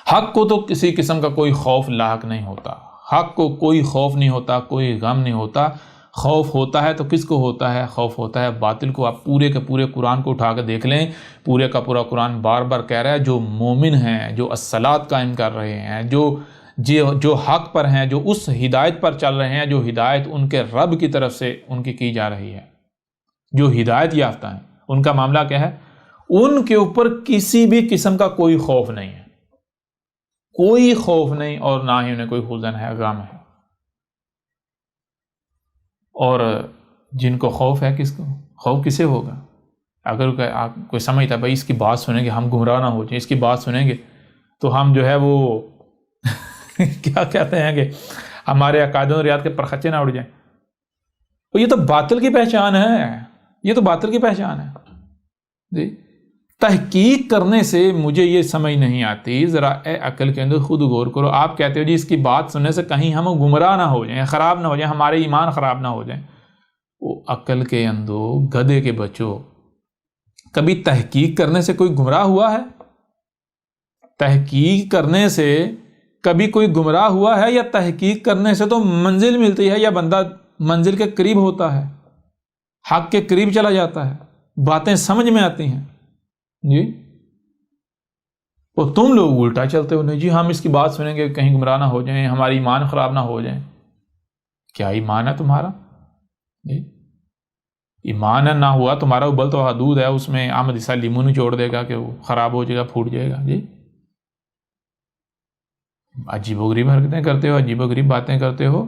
حق کو تو کسی قسم کا کوئی خوف لاحق نہیں ہوتا، حق کو کوئی خوف نہیں ہوتا، کوئی غم نہیں ہوتا. خوف ہوتا ہے تو کس کو ہوتا ہے؟ خوف ہوتا ہے باطل کو. آپ پورے کے پورے قرآن کو اٹھا کے دیکھ لیں، پورے کا پورا قرآن بار بار کہہ رہا ہے جو مومن ہیں، جو الصلاۃ قائم کر رہے ہیں، جو حق پر ہیں، جو اس ہدایت پر چل رہے ہیں، جو ہدایت ان کے رب کی طرف سے ان کی جا رہی ہے، جو ہدایت یافتہ ہیں، ان کا معاملہ کیا ہے؟ ان کے اوپر کسی بھی قسم کا کوئی خوف نہیں ہے، کوئی خوف نہیں، اور نہ ہی انہیں کوئی حزن ہے، غم ہے۔ اور جن کو خوف ہے، کس کو خوف کسے ہوگا؟ اگر آپ کوئی سمجھتا ہے بھائی اس کی بات سنیں گے ہم گمراہ نہ ہو جائیں، اس کی بات سنیں گے تو ہم جو ہے وہ کیا کہتے ہیں کہ ہمارے عقائد و ریات کے پرخچے نہ اڑ جائیں، تو یہ تو باطل کی پہچان ہے، یہ تو باطل کی پہچان ہے جی۔ تحقیق کرنے سے مجھے یہ سمجھ نہیں آتی، ذرا اے عقل کے اندر خود غور کرو۔ آپ کہتے ہو جی اس کی بات سننے سے کہیں ہم گمراہ نہ ہو جائیں، خراب نہ ہو جائیں، ہمارے ایمان خراب نہ ہو جائیں۔ وہ عقل کے اندر گدھے کے بچوں، کبھی تحقیق کرنے سے کوئی گمراہ ہوا ہے؟ تحقیق کرنے سے کبھی کوئی گمراہ ہوا ہے؟ یا تحقیق کرنے سے تو منزل ملتی ہے، یا بندہ منزل کے قریب ہوتا ہے، حق کے قریب چلا جاتا ہے، باتیں سمجھ میں آتی ہیں جی۔ اور تم لوگ الٹا چلتے ہو، نہیں جی ہم اس کی بات سنیں گے کہیں گمراہ نہ ہو جائیں، ہماری ایمان خراب نہ ہو جائیں۔ کیا ایمان ہے تمہارا جی؟ ایمان نہ ہوا تمہارا ابل تو حدود ہے، اس میں احمد عیسیٰ لیمو نہیں چھوڑ دے گا کہ وہ خراب ہو جائے گا، پھوٹ جائے گا جی۔ عجیب و غریب حرکتیں کرتے ہو، عجیب و غریب باتیں کرتے ہو۔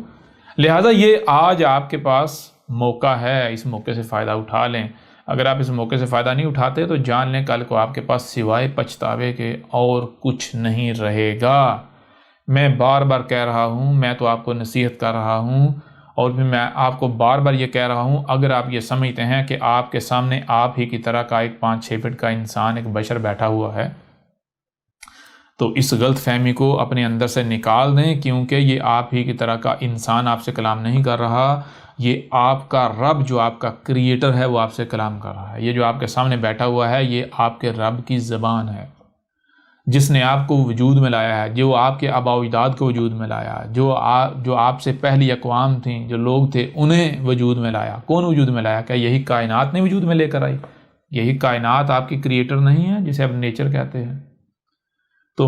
لہٰذا یہ آج آپ کے پاس موقع ہے، اس موقع سے فائدہ اٹھا لیں۔ اگر آپ اس موقع سے فائدہ نہیں اٹھاتے تو جان لیں کل کو آپ کے پاس سوائے پچھتاوے کے اور کچھ نہیں رہے گا۔ میں بار بار کہہ رہا ہوں، میں تو آپ کو نصیحت کر رہا ہوں، اور پھر میں آپ کو بار بار یہ کہہ رہا ہوں، اگر آپ یہ سمجھتے ہیں کہ آپ کے سامنے آپ ہی کی طرح کا ایک 5-6 فٹ کا انسان، ایک بشر بیٹھا ہوا ہے، تو اس غلط فہمی کو اپنے اندر سے نکال دیں، کیونکہ یہ آپ ہی کی طرح کا انسان آپ سے کلام نہیں کر رہا، یہ آپ کا رب جو آپ کا کریٹر ہے وہ آپ سے کلام کر رہا ہے۔ یہ جو آپ کے سامنے بیٹھا ہوا ہے یہ آپ کے رب کی زبان ہے، جس نے آپ کو وجود میں لایا ہے، جو آپ کے آباء و اجداد کو وجود میں لایا، جو آپ سے پہلی اقوام تھیں، جو لوگ تھے انہیں وجود میں لایا۔ کون وجود میں لایا؟ کیا یہی کائنات نے وجود میں لے کر آئی؟ یہی کائنات آپ کی کریٹر نہیں ہے جسے اب نیچر کہتے ہیں؟ تو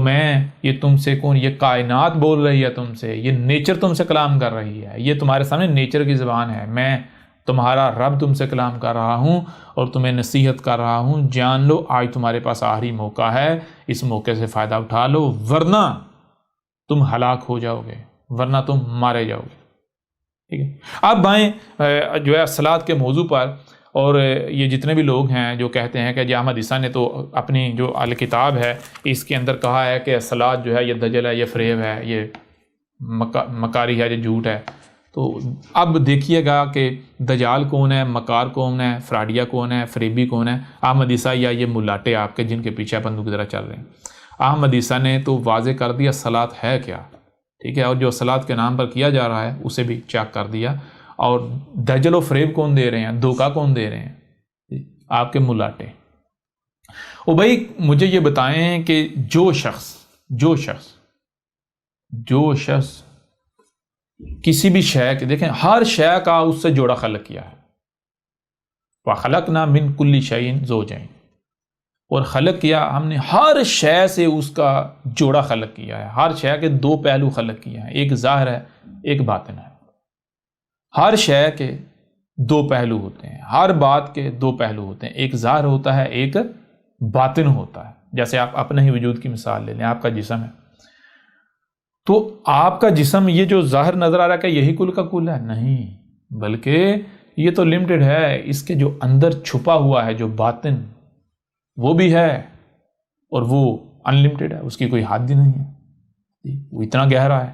یہ تم سے کون؟ یہ کائنات بول رہی ہے تم سے، یہ نیچر تم سے کلام کر رہی ہے، یہ تمہارے سامنے نیچر کی زبان ہے۔ میں تمہارا رب تم سے کلام کر رہا ہوں اور تمہیں نصیحت کر رہا ہوں، جان لو آج تمہارے پاس آخری موقع ہے، اس موقع سے فائدہ اٹھا لو، ورنہ تم ہلاک ہو جاؤ گے، ورنہ تم مارے جاؤ گے۔ ٹھیک ہے، اب بائیں جو ہے صلاۃ کے موضوع پر، اور یہ جتنے بھی لوگ ہیں جو کہتے ہیں کہ جی احمد عیسیٰ نے تو اپنی جو الکتاب ہے اس کے اندر کہا ہے کہ صلاۃ جو ہے یہ دجل ہے، یہ فریب ہے، یہ مکاری ہے، یہ جھوٹ ہے، تو اب دیکھیے گا کہ دجال کون ہے، مکار کون ہے، فراڈیا کون ہے، فریبی کون ہے؟ احمد عیسیٰ یا یہ ملاٹے آپ کے جن کے پیچھے بندوق کی طرح چل رہے ہیں؟ احمد عیسیٰ نے تو واضح کر دیا صلاۃ ہے کیا، ٹھیک ہے، اور جو صلاۃ کے نام پر کیا جا رہا ہے اسے بھی چیک کر دیا۔ اور دجل و فریب کون دے رہے ہیں، دھوکہ کون دے رہے ہیں؟ آپ کے ملاٹے۔ او بھائی مجھے یہ بتائیں کہ جو شخص کسی بھی شے کے، دیکھیں ہر شے کا اس سے جوڑا خلق کیا ہے، وَخَلَقْنَا مِن كُلِّ شَيْءٍ زَوْجَيْنِ، اور خلق کیا ہم نے ہر شے سے اس کا جوڑا خلق کیا ہے، ہر شے کے 2 پہلو خلق کیے ہیں، ایک ظاہر ہے ایک باطن ہے۔ ہر شے کے 2 پہلو ہوتے ہیں، ہر بات کے 2 پہلو ہوتے ہیں، ایک ظاہر ہوتا ہے ایک باطن ہوتا ہے۔ جیسے آپ اپنے ہی وجود کی مثال لے لیں، آپ کا جسم ہے، تو آپ کا جسم یہ جو ظاہر نظر آ رہا ہے کہ یہی کل کا کل ہے، نہیں، بلکہ یہ تو لمیٹڈ ہے، اس کے جو اندر چھپا ہوا ہے جو باطن وہ بھی ہے، اور وہ انلمیٹڈ ہے، اس کی کوئی حد ہی نہیں ہے، وہ اتنا گہرا ہے۔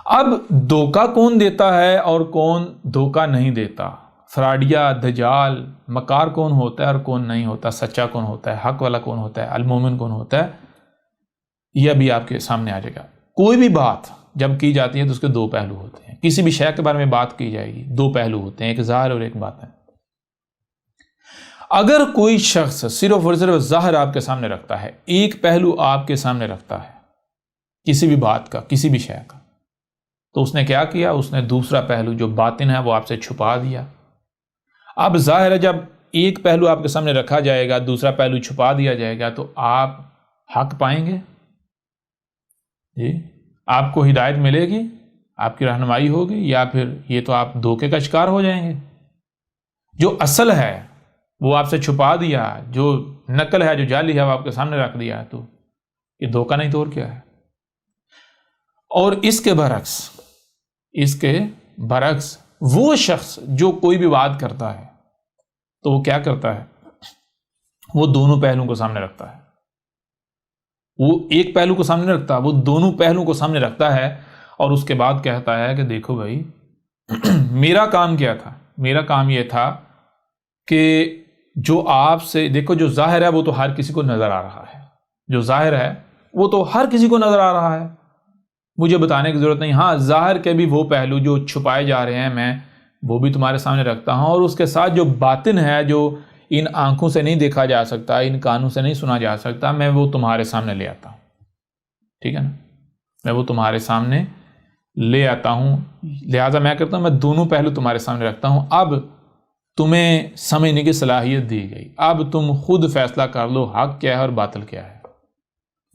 اب دھوکہ کون دیتا ہے اور کون دھوکہ نہیں دیتا؟ فراڈیا، دجال، مکار کون ہوتا ہے اور کون نہیں ہوتا؟ سچا کون ہوتا ہے؟ حق والا کون ہوتا ہے؟ المومن کون ہوتا ہے؟ یہ بھی آپ کے سامنے آ جائے گا۔ کوئی بھی بات جب کی جاتی ہے تو اس کے 2 پہلو ہوتے ہیں، کسی بھی شے کے بارے میں بات کی جائے گی 2 پہلو ہوتے ہیں، ایک ظاہر اور ایک باطن۔ اگر کوئی شخص صرف اور صرف ظاہر آپ کے سامنے رکھتا ہے، ایک پہلو آپ کے سامنے رکھتا ہے کسی بھی بات کا، کسی بھی شے کا، تو اس نے کیا کیا؟ اس نے دوسرا پہلو جو باطن ہے وہ آپ سے چھپا دیا۔ اب ظاہر ہے جب ایک پہلو آپ کے سامنے رکھا جائے گا، دوسرا پہلو چھپا دیا جائے گا، تو آپ حق پائیں گے جی؟ آپ کو ہدایت ملے گی، آپ کی رہنمائی ہوگی، یا پھر یہ تو آپ دھوکے کا شکار ہو جائیں گے؟ جو اصل ہے وہ آپ سے چھپا دیا، جو نقل ہے جو جعلی ہے وہ آپ کے سامنے رکھ دیا، تو یہ دھوکہ نہیں تو اور کیا ہے؟ اور اس کے برعکس وہ شخص جو کوئی بھی بات کرتا ہے تو وہ کیا کرتا ہے؟ وہ دونوں پہلوؤں کو سامنے رکھتا ہے. وہ ایک پہلو کو سامنے رکھتا ہے، وہ دونوں پہلوؤں کو سامنے رکھتا ہے، اور اس کے بعد کہتا ہے کہ دیکھو بھائی میرا کام کیا تھا؟ میرا کام یہ تھا کہ جو آپ سے دیکھو، جو ظاہر ہے وہ تو ہر کسی کو نظر آ رہا ہے، جو ظاہر ہے وہ تو ہر کسی کو نظر آ رہا ہے، مجھے بتانے کی ضرورت نہیں. ہاں، ظاہر کے بھی وہ پہلو جو چھپائے جا رہے ہیں میں وہ بھی تمہارے سامنے رکھتا ہوں، اور اس کے ساتھ جو باطن ہے، جو ان آنکھوں سے نہیں دیکھا جا سکتا، ان کانوں سے نہیں سنا جا سکتا، میں وہ تمہارے سامنے لے آتا ہوں. ٹھیک ہے نا؟ میں وہ تمہارے سامنے لے آتا ہوں، لہٰذا میں کرتا ہوں میں دونوں پہلو تمہارے سامنے رکھتا ہوں. اب تمہیں سمجھنے کی صلاحیت دی گئی، اب تم خود فیصلہ کر لو حق کیا ہے اور باطل کیا ہے.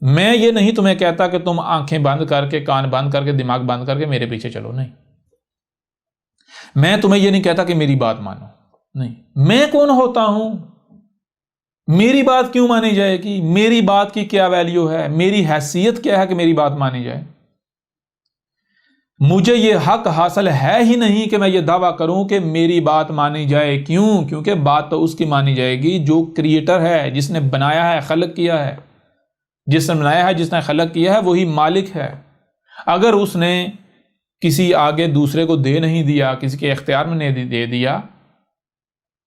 میں یہ نہیں تمہیں کہتا کہ تم آنکھیں بند کر کے، کان بند کر کے، دماغ بند کر کے میرے پیچھے چلو، نہیں. میں تمہیں یہ نہیں کہتا کہ میری بات مانو، نہیں. میں کون ہوتا ہوں؟ میری بات کیوں مانی جائے گی؟ میری بات کی کیا ویلیو ہے؟ میری حیثیت کیا ہے کہ میری بات مانی جائے؟ مجھے یہ حق حاصل ہے ہی نہیں کہ میں یہ دعویٰ کروں کہ میری بات مانی جائے. کیوں؟ کیونکہ بات تو اس کی مانی جائے گی جو کریٹر ہے، جس نے بنایا ہے، خلق کیا ہے. جس نے بنایا ہے، جس نے خلق کیا ہے، وہی مالک ہے. اگر اس نے کسی آگے دوسرے کو دے نہیں دیا، کسی کے اختیار میں نہیں دے دیا،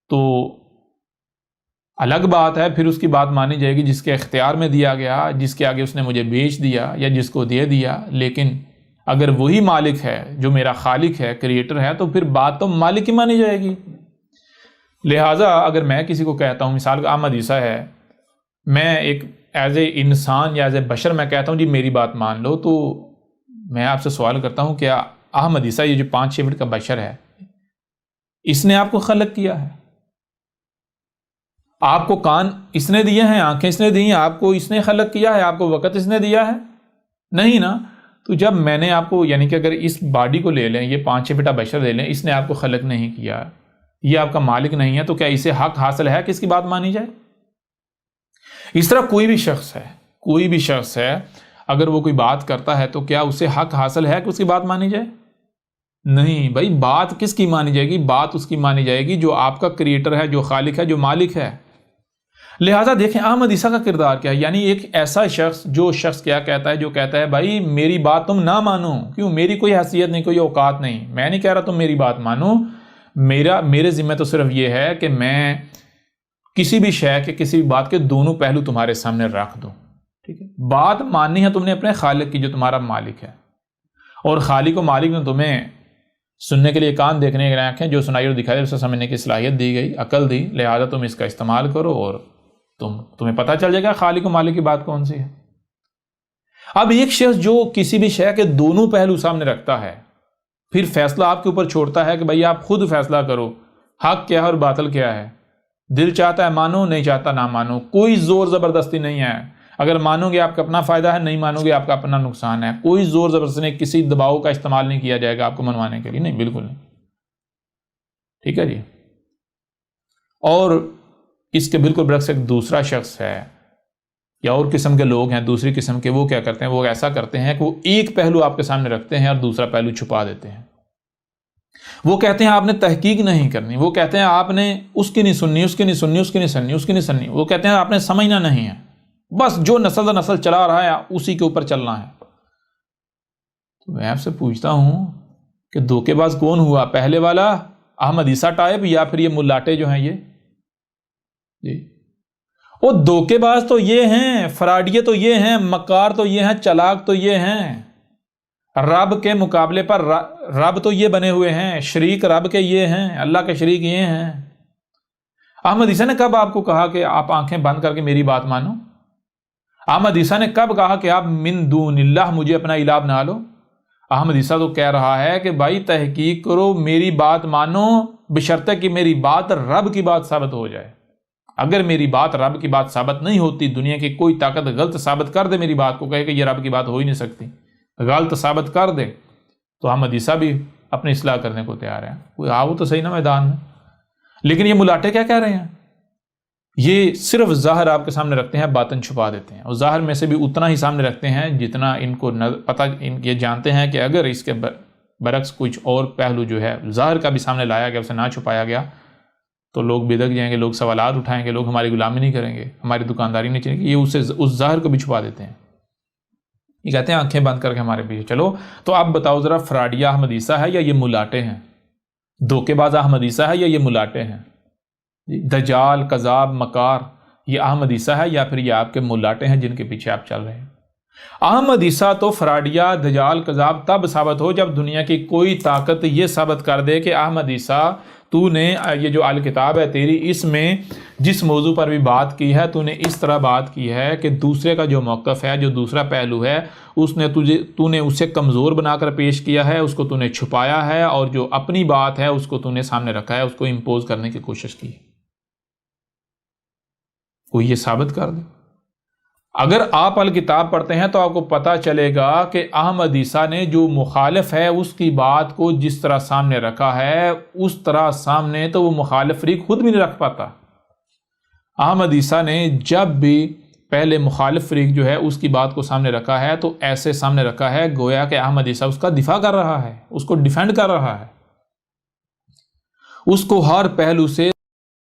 تو الگ بات ہے، پھر اس کی بات مانی جائے گی. جس کے اختیار میں دیا گیا، جس کے آگے اس نے مجھے بیچ دیا یا جس کو دے دیا. لیکن اگر وہی مالک ہے جو میرا خالق ہے، کریٹر ہے، تو پھر بات تو مالک کی مانی جائے گی. لہٰذا اگر میں کسی کو کہتا ہوں، مثال کا احمد عیسیٰ ہے، میں ایک ایز اے انسان یا ایز اے بشر میں کہتا ہوں جی میری بات مان لو، تو میں آپ سے سوال کرتا ہوں کیا احمد عیسیٰ یہ جو 5-6 فٹ کا بشر ہے، اس نے آپ کو خلق کیا ہے؟ آپ کو کان اس نے دیے ہیں، آنکھیں اس نے دی ہیں، آپ کو اس نے خلق کیا ہے؟ آپ کو وقت اس نے دیا ہے؟ نہیں نا. تو جب میں نے آپ کو، یعنی کہ اگر اس باڈی کو لے لیں، یہ 5-6 فٹا بشر لے لیں، اس نے آپ کو خلق نہیں کیا، یہ آپ کا مالک نہیں ہے، تو کیا اسے حق حاصل ہے کہ اس کی بات مانی جائے؟ اس طرح کوئی بھی شخص ہے اگر وہ کوئی بات کرتا ہے تو کیا اسے حق حاصل ہے کہ اس کی بات مانی جائے؟ نہیں بھائی. بات کس کی مانی جائے گی؟ بات اس کی مانی جائے گی جو آپ کا کریٹر ہے، جو خالق ہے، جو مالک ہے. لہٰذا دیکھیں احمد عیسیٰ کا کردار کیا ہے. یعنی ایک ایسا شخص جو کیا کہتا ہے، جو کہتا ہے بھائی میری بات تم نہ مانو. کیوں؟ میری کوئی حیثیت نہیں، کوئی اوقات نہیں. میں نہیں کہہ رہا تم میری بات مانو. میرے ذمہ تو صرف یہ ہے کہ میں کسی بھی شے کے، کسی بھی بات کے دونوں پہلو تمہارے سامنے رکھ دوں. ٹھیک ہے؟ بات ماننی ہے تم نے اپنے خالق کی جو تمہارا مالک ہے، اور خالق و مالک نے تمہیں سننے کے لیے کان، دیکھنے کے لیے آنکھیں، جو سنائی اور دکھائی اسے سمجھنے کی صلاحیت دی گئی، عقل دی. لہٰذا تم اس کا استعمال کرو اور تمہیں پتہ چل جائے گا خالق و مالک کی بات کون سی ہے. اب ایک شخص جو کسی بھی شے کے دونوں پہلو سامنے رکھتا ہے، پھر فیصلہ آپ کے اوپر چھوڑتا ہے کہ بھائی آپ خود فیصلہ کرو حق کیا ہے اور باطل کیا ہے. دل چاہتا ہے مانو، نہیں چاہتا نہ مانو. کوئی زور زبردستی نہیں ہے. اگر مانو گے آپ کا اپنا فائدہ ہے، نہیں مانو گے آپ کا اپنا نقصان ہے. کوئی زور زبردستی نہیں، کسی دباؤ کا استعمال نہیں کیا جائے گا آپ کو منوانے کے لیے، نہیں، بالکل نہیں. ٹھیک ہے جی. اور اس کے بالکل برعکس ایک دوسرا شخص ہے یا اور قسم کے لوگ ہیں، دوسری قسم کے، وہ کیا کرتے ہیں؟ وہ ایسا کرتے ہیں کہ وہ ایک پہلو آپ کے سامنے رکھتے ہیں اور دوسرا پہلو چھپا دیتے ہیں. وہ کہتے ہیں آپ نے تحقیق نہیں کرنی. وہ کہتے ہیں آپ نے اس کی نہیں سننی، اس کی نہیں سننی، اس کی نہیں سننی، اس کی نہیں سننی. وہ کہتے ہیں آپ نے سمجھنا نہیں ہے، بس جو نسل در نسل چلا رہا ہے اسی کے اوپر چلنا ہے. تو میں آپ سے پوچھتا ہوں کہ دھوکے باز کون ہوا؟ پہلے والا احمد عیسیٰ ٹائپ، یا پھر یہ ملاٹے جو ہیں یہ جی؟ وہ دھوکے باز تو یہ ہیں، فراڈیے تو یہ ہیں، مکار تو یہ ہیں، چلاک تو یہ ہیں. رب کے مقابلے پر رب تو یہ بنے ہوئے ہیں، شریک رب کے یہ ہیں، اللہ کے شریک یہ ہیں. احمد عیسیٰ نے کب آپ کو کہا کہ آپ آنکھیں بند کر کے میری بات مانو؟ احمد عیسیٰ نے کب کہا کہ آپ من دون اللہ مجھے اپنا الہ بنا لو؟ احمد عیسیٰ تو کہہ رہا ہے کہ بھائی تحقیق کرو، میری بات مانو، بشرطے کہ میری بات رب کی بات ثابت ہو جائے. اگر میری بات رب کی بات ثابت نہیں ہوتی، دنیا کی کوئی طاقت غلط ثابت کر دے میری بات کو، کہے کہ یہ رب کی بات ہو ہی نہیں سکتی، غلط ثابت کر دے، تو احمد عیسیٰ بھی اپنی اصلاح کرنے کو تیار ہے. کوئی آؤ تو صحیح نا میدان میں. لیکن یہ ملاٹے کیا کہہ رہے ہیں؟ یہ صرف ظاہر آپ کے سامنے رکھتے ہیں، باطن چھپا دیتے ہیں، اور ظاہر میں سے بھی اتنا ہی سامنے رکھتے ہیں جتنا ان کو پتہ، یہ جانتے ہیں کہ اگر اس کے برعکس کچھ اور پہلو جو ہے ظاہر کا بھی سامنے لایا گیا، اسے نہ چھپایا گیا، تو لوگ بدک جائیں گے، لوگ سوالات اٹھائیں گے، لوگ ہماری غلامی نہیں کریں گے، ہماری دکانداری نہیں چلے گی۔ یہ اس ظاہر کو بھی چھپا دیتے ہیں۔ یہ کہتے ہیں آنکھیں بند کر کے ہمارے پیچھے چلو۔ تو آپ بتاؤ ذرا، فراڈیا احمد عیسیٰ ہے یا یہ ملاٹے ہیں؟ دھوکے باز احمد عیسیٰ ہے یا یہ ملاٹے ہیں؟ دجال، کذاب، مکار، یہ احمد عیسیٰ ہے یا پھر یہ آپ کے ملاٹے ہیں جن کے پیچھے آپ چل رہے ہیں؟ احمد عیسیٰ تو فراڈیا، دجال، کذاب تب ثابت ہو جب دنیا کی کوئی طاقت یہ ثابت کر دے کہ احمد عیسیٰ، تو نے یہ جو الکتاب ہے تیری، اس میں جس موضوع پر بھی بات کی ہے تو نے اس طرح بات کی ہے کہ دوسرے کا جو موقف ہے، جو دوسرا پہلو ہے، تو نے اسے کمزور بنا کر پیش کیا ہے، اس کو تو نے چھپایا ہے، اور جو اپنی بات ہے اس کو تو نے سامنے رکھا ہے، اس کو امپوز کرنے کی کوشش کی۔ کوئی یہ ثابت کر دے۔ اگر آپ الکتاب پڑھتے ہیں تو آپ کو پتہ چلے گا کہ احمد عیسیٰ نے جو مخالف ہے اس کی بات کو جس طرح سامنے رکھا ہے، اس طرح سامنے تو وہ مخالف فریق خود بھی نہیں رکھ پاتا۔ احمد عیسیٰ نے جب بھی پہلے مخالف فریق جو ہے اس کی بات کو سامنے رکھا ہے تو ایسے سامنے رکھا ہے گویا کہ احمد عیسیٰ اس کا دفاع کر رہا ہے، اس کو ڈیفینڈ کر رہا ہے، اس کو ہر پہلو سے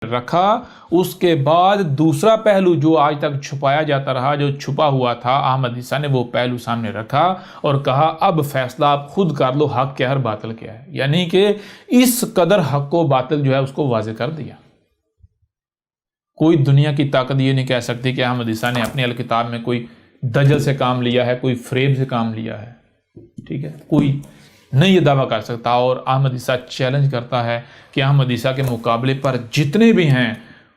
رکھا۔ اس کے بعد دوسرا پہلو جو آج تک چھپایا جاتا رہا، جو چھپا ہوا تھا، احمد عیسیٰ نے وہ پہلو سامنے رکھا اور کہا اب فیصلہ آپ خود کر لو، حق کیا ہے اور باطل کیا ہے۔ یعنی کہ اس قدر حق و باطل جو ہے اس کو واضح کر دیا۔ کوئی دنیا کی طاقت یہ نہیں کہہ سکتی کہ احمد عیسیٰ نے اپنی الکتاب میں کوئی دجل سے کام لیا ہے، کوئی فریب سے کام لیا ہے، ٹھیک ہے، کوئی نہیں یہ دعویٰ کر سکتا۔ اور احمد عیسیٰ چیلنج کرتا ہے کہ احمد عیسیٰ کے مقابلے پر جتنے بھی ہیں،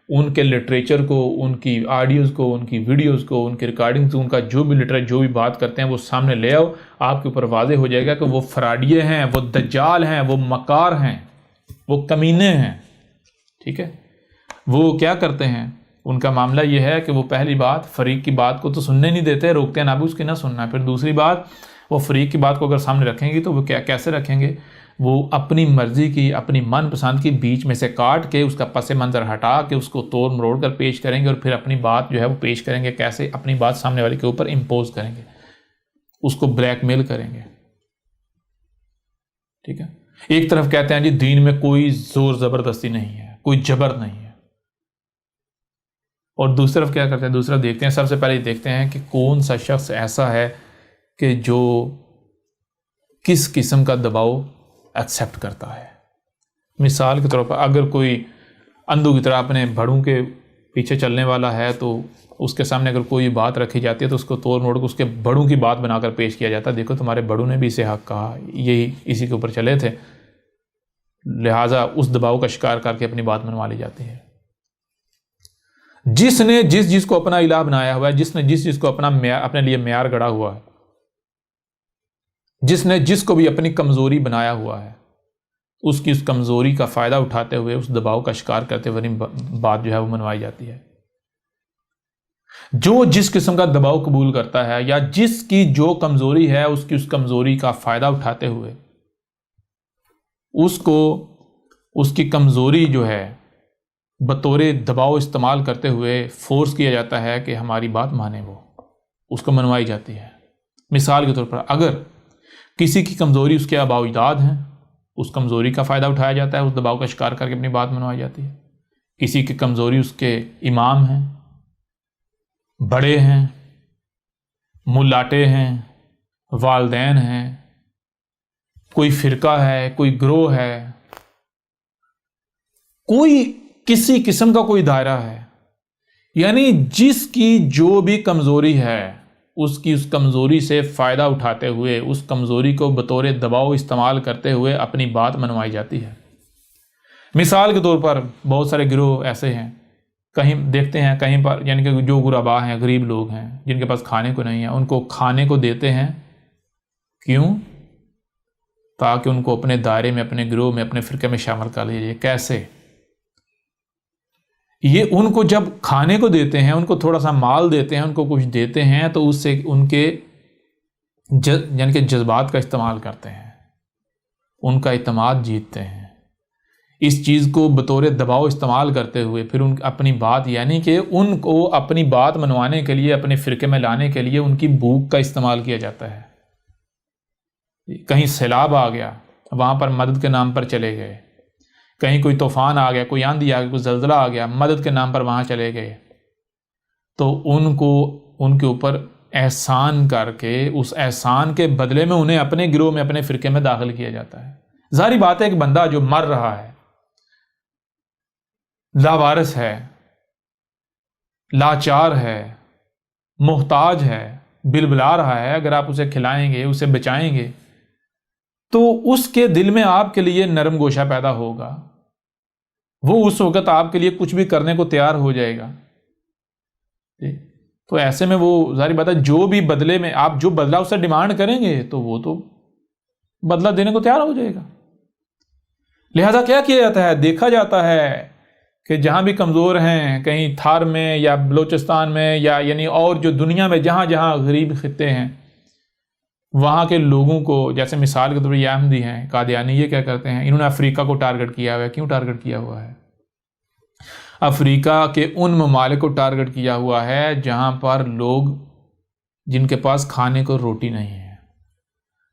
ان کے لٹریچر کو، ان کی آڈیوز کو، ان کی ویڈیوز کو، ان کی ریکارڈنگز، ان کا جو بھی لٹریچر، جو بھی بات کرتے ہیں وہ سامنے لے آؤ، آپ کے اوپر واضح ہو جائے گا کہ وہ فراڈیے ہیں، وہ دجال ہیں، وہ مکار ہیں، وہ کمینے ہیں، ٹھیک ہے۔ وہ کیا کرتے ہیں؟ ان کا معاملہ یہ ہے کہ وہ پہلی بات فریق کی بات کو تو سننے نہیں دیتے، روکتے ہیں نہ بھی اس کی نہ سننا۔ پھر دوسری بات، وہ فریق کی بات کو اگر سامنے رکھیں گی تو وہ کیسے رکھیں گے؟ وہ اپنی مرضی کی، اپنی من پسند کی بیچ میں سے کاٹ کے، اس کا پس منظر ہٹا کے، اس کو توڑ مروڑ کر پیش کریں گے، اور پھر اپنی بات جو ہے وہ پیش کریں گے۔ کیسے؟ اپنی بات سامنے والے کے اوپر امپوز کریں گے، اس کو بلیک میل کریں گے، ٹھیک ہے۔ ایک طرف کہتے ہیں جی دین میں کوئی زور زبردستی نہیں ہے، کوئی جبر نہیں ہے، اور دوسری طرف کیا کرتے ہیں؟ دوسری طرف دیکھتے ہیں، سب سے پہلے دیکھتے ہیں کہ کون سا شخص ایسا ہے کہ جو کس قسم کا دباؤ ایکسیپٹ کرتا ہے۔ مثال کے طور پر اگر کوئی اندھو کی طرح اپنے بڑوں کے پیچھے چلنے والا ہے تو اس کے سامنے اگر کوئی بات رکھی جاتی ہے تو اس کو توڑ موڑ کے اس کے بڑوں کی بات بنا کر پیش کیا جاتا ہے۔ دیکھو تمہارے بڑوں نے بھی اسے حق کہا، یہی اسی کے اوپر چلے تھے، لہٰذا اس دباؤ کا شکار کر کے اپنی بات منوا لی جاتی ہے۔ جس نے جس کو اپنا الہ بنایا ہوا ہے، جس نے جس کو اپنے لیے معیار گڑا ہوا ہے، جس نے جس کو بھی اپنی کمزوری بنایا ہوا ہے، اس کی اس کمزوری کا فائدہ اٹھاتے ہوئے، اس دباؤ کا شکار کرتے ہوئے بات جو ہے وہ منوائی جاتی ہے۔ جو جس قسم کا دباؤ قبول کرتا ہے یا جس کی جو کمزوری ہے، اس کی اس کمزوری کا فائدہ اٹھاتے ہوئے اس کو اس کی کمزوری جو ہے بطور دباؤ استعمال کرتے ہوئے فورس کیا جاتا ہے کہ ہماری بات مانے، وہ اس کو منوائی جاتی ہے۔ مثال کے طور پر اگر کسی کی کمزوری اس کے آباء و اجداد ہیں، اس کمزوری کا فائدہ اٹھایا جاتا ہے، اس دباؤ کا شکار کر کے اپنی بات منوائی جاتی ہے۔ کسی کی کمزوری اس کے امام ہیں، بڑے ہیں، ملاٹے ہیں، والدین ہیں، کوئی فرقہ ہے، کوئی گروہ ہے، کوئی کسی قسم کا کوئی دائرہ ہے، یعنی جس کی جو بھی کمزوری ہے اس کی اس کمزوری سے فائدہ اٹھاتے ہوئے، اس کمزوری کو بطور دباؤ استعمال کرتے ہوئے اپنی بات منوائی جاتی ہے۔ مثال کے طور پر بہت سارے گروہ ایسے ہیں، کہیں دیکھتے ہیں کہیں پر، یعنی کہ جو غربا ہیں، غریب لوگ ہیں جن کے پاس کھانے کو نہیں ہے، ان کو کھانے کو دیتے ہیں، کیوں؟ تاکہ ان کو اپنے دائرے میں، اپنے گروہ میں، اپنے فرقے میں شامل کر لیا جائے۔ کیسے؟ یہ ان کو جب کھانے کو دیتے ہیں، ان کو تھوڑا سا مال دیتے ہیں، ان کو کچھ دیتے ہیں، تو اس سے ان کے یعنی کہ جذبات کا استعمال کرتے ہیں، ان کا اعتماد جیتتے ہیں۔ اس چیز کو بطور دباؤ استعمال کرتے ہوئے پھر اپنی بات، یعنی کہ ان کو اپنی بات منوانے کے لیے، اپنے فرقے میں لانے کے لیے ان کی بھوک کا استعمال کیا جاتا ہے۔ کہیں سیلاب آ گیا، وہاں پر مدد کے نام پر چلے گئے، کہیں کوئی طوفان آ گیا، کوئی آندھی آ گئی، کوئی زلزلہ آ گیا، مدد کے نام پر وہاں چلے گئے، تو ان کو ان کے اوپر احسان کر کے اس احسان کے بدلے میں انہیں اپنے گروہ میں، اپنے فرقے میں داخل کیا جاتا ہے۔ ظاہری بات ہے، ایک بندہ جو مر رہا ہے، لاوارث ہے، لاچار ہے، محتاج ہے، بلبلا رہا ہے، اگر آپ اسے کھلائیں گے، اسے بچائیں گے تو اس کے دل میں آپ کے لیے نرم گوشہ پیدا ہوگا، وہ اس وقت آپ کے لیے کچھ بھی کرنے کو تیار ہو جائے گا۔ تو ایسے میں وہ ظاہری بات ہے، جو بھی بدلے میں آپ جو بدلہ اس سے ڈیمانڈ کریں گے تو وہ تو بدلہ دینے کو تیار ہو جائے گا۔ لہذا کیا کیا جاتا ہے، دیکھا جاتا ہے کہ جہاں بھی کمزور ہیں، کہیں تھار میں یا بلوچستان میں یا یعنی اور جو دنیا میں جہاں جہاں غریب خطے ہیں، وہاں کے لوگوں کو، جیسے مثال کے طور پر یہ احمدی ہیں، قادیانی، یہ کیا کرتے ہیں، انہوں نے افریقہ کو ٹارگٹ کیا ہوا ہے۔ کیوں ٹارگٹ کیا ہوا ہے؟ افریقہ کے ان ممالک کو ٹارگٹ کیا ہوا ہے جہاں پر لوگ، جن کے پاس کھانے کو روٹی نہیں ہے،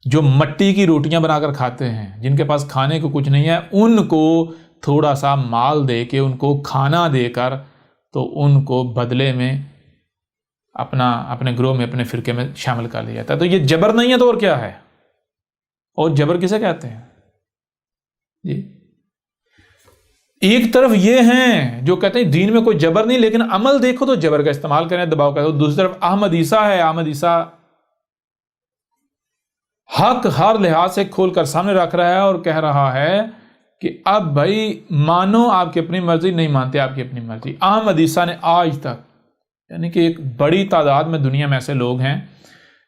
جو مٹی کی روٹیاں بنا کر کھاتے ہیں، جن کے پاس کھانے کو کچھ نہیں ہے، ان کو تھوڑا سا مال دے کے، ان کو کھانا دے کر، تو ان کو بدلے میں اپنے گروہ میں، اپنے فرقے میں شامل کر لیا جاتا ہے۔ تو یہ جبر نہیں ہے تو اور کیا ہے؟ اور جبر کسے کہتے ہیں؟ جی، ایک طرف یہ ہیں جو کہتے ہیں دین میں کوئی جبر نہیں، لیکن عمل دیکھو تو جبر کا استعمال کریں، دباؤ کا۔ دوسری طرف احمد عیسیٰ ہے، احمد عیسیٰ حق ہر لحاظ سے کھول کر سامنے رکھ رہا ہے اور کہہ رہا ہے کہ اب بھائی مانو آپ کی اپنی مرضی، نہیں مانتے آپ کی اپنی مرضی۔ احمد عیسیٰ نے آج تک، یعنی کہ ایک بڑی تعداد میں دنیا میں ایسے لوگ ہیں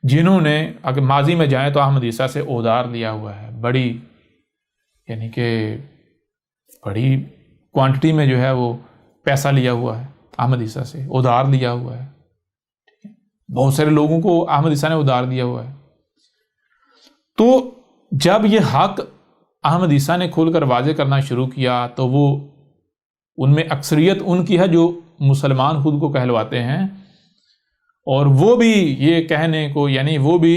جنہوں نے، اگر ماضی میں جائیں تو احمد عیسیٰ سے ادھار لیا ہوا ہے، بڑی یعنی کہ بڑی کوانٹٹی میں جو ہے وہ پیسہ لیا ہوا ہے، احمد عیسیٰ سے ادھار لیا ہوا ہے۔ بہت سارے لوگوں کو احمد عیسیٰ نے ادھار دیا ہوا ہے۔ تو جب یہ حق احمد عیسیٰ نے کھول کر واضح کرنا شروع کیا تو وہ ان میں اکثریت ان کی ہے جو مسلمان خود کو کہلواتے ہیں، اور وہ بھی یہ کہنے کو، یعنی وہ بھی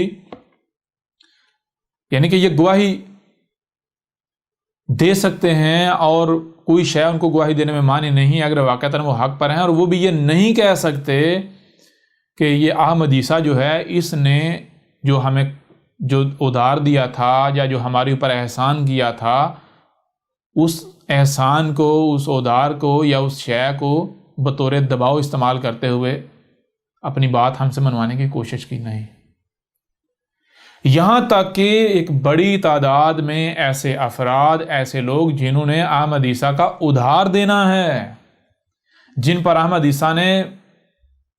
یعنی کہ یہ گواہی دے سکتے ہیں اور کوئی شے ان کو گواہی دینے میں مانی نہیں اگر واقعتاً وہ حق پر ہیں، اور وہ بھی یہ نہیں کہہ سکتے کہ یہ احمد عیسیٰ جو ہے، اس نے جو ہمیں جو ادھار دیا تھا یا جو ہمارے اوپر احسان کیا تھا، اس احسان کو، اس ادھار کو یا اس شے کو بطور دباؤ استعمال کرتے ہوئے اپنی بات ہم سے منوانے کی کوشش کی نہیں۔ یہاں تک کہ ایک بڑی تعداد میں ایسے افراد، ایسے لوگ جنہوں نے احمد عیسیٰ کا ادھار دینا ہے، جن پر احمد عیسیٰ نے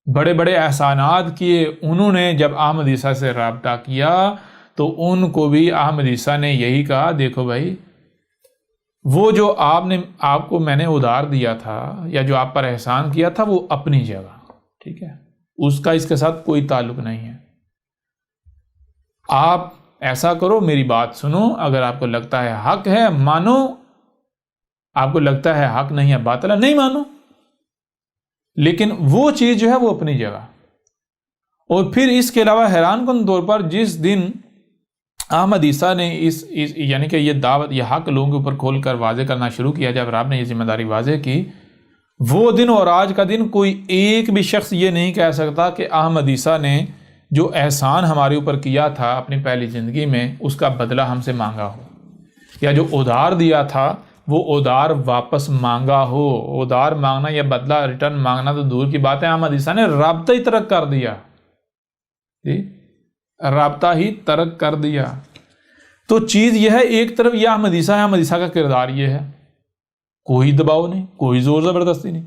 بڑے بڑے احسانات کیے، انہوں نے جب احمد عیسیٰ سے رابطہ کیا تو ان کو بھی احمد عیسیٰ نے یہی کہا، دیکھو بھائی، وہ جو آپ کو میں نے ادھار دیا تھا یا جو آپ پر احسان کیا تھا، وہ اپنی جگہ، ٹھیک ہے، اس کا اس کے ساتھ کوئی تعلق نہیں ہے۔ آپ ایسا کرو، میری بات سنو، اگر آپ کو لگتا ہے حق ہے مانو، آپ کو لگتا ہے حق نہیں ہے، باطل ہے، نہیں مانو، لیکن وہ چیز جو ہے وہ اپنی جگہ۔ اور پھر اس کے علاوہ حیران کن طور پر جس دن احمد عیسیٰ نے اس یعنی کہ یہ دعوت، یہ حق لوگوں کے اوپر کھول کر واضح کرنا شروع کیا، جب آپ نے یہ ذمہ داری واضح کی، وہ دن اور آج کا دن کوئی ایک بھی شخص یہ نہیں کہہ سکتا کہ احمد عیسیٰ نے جو احسان ہمارے اوپر کیا تھا اپنی پہلی زندگی میں، اس کا بدلہ ہم سے مانگا ہو، یا جو ادھار دیا تھا وہ ادھار واپس مانگا ہو۔ ادھار مانگنا یا بدلہ ریٹرن مانگنا تو دور کی بات ہے، احمد عیسیٰ نے رابطہ ہی ترک کر دیا، رابطہ ہی ترک کر دیا۔ تو چیز یہ ہے، ایک طرف یہ احمد عیسیٰ ہے، احمد عیسیٰ کا کردار یہ ہے، کوئی دباؤ نہیں، کوئی زور زبردستی نہیں،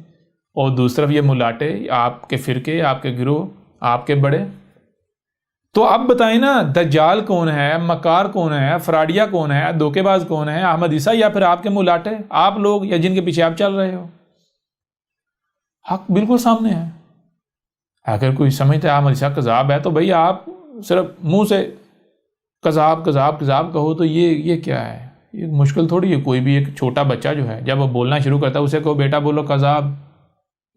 اور دوسری طرف یہ ملاٹے، آپ کے فرقے، آپ کے گروہ، آپ کے بڑے۔ تو اب بتائیں نا، دجال کون ہے، مکار کون ہے، فراڈیا کون ہے، دھوکے باز کون ہے، احمد عیسیٰ یا پھر آپ کے ملاٹے، آپ لوگ، یا جن کے پیچھے آپ چل رہے ہو؟ حق بالکل سامنے ہے۔ اگر کوئی سمجھتا ہے احمد عیسیٰ کذاب ہے تو بھئی آپ صرف منہ سے کذاب کذاب کذاب کہو تو یہ کیا ہے؟ یہ مشکل تھوڑی ہے. کوئی بھی ایک چھوٹا بچہ جو ہے جب وہ بولنا شروع کرتا ہے اسے کہو بیٹا بولو کذاب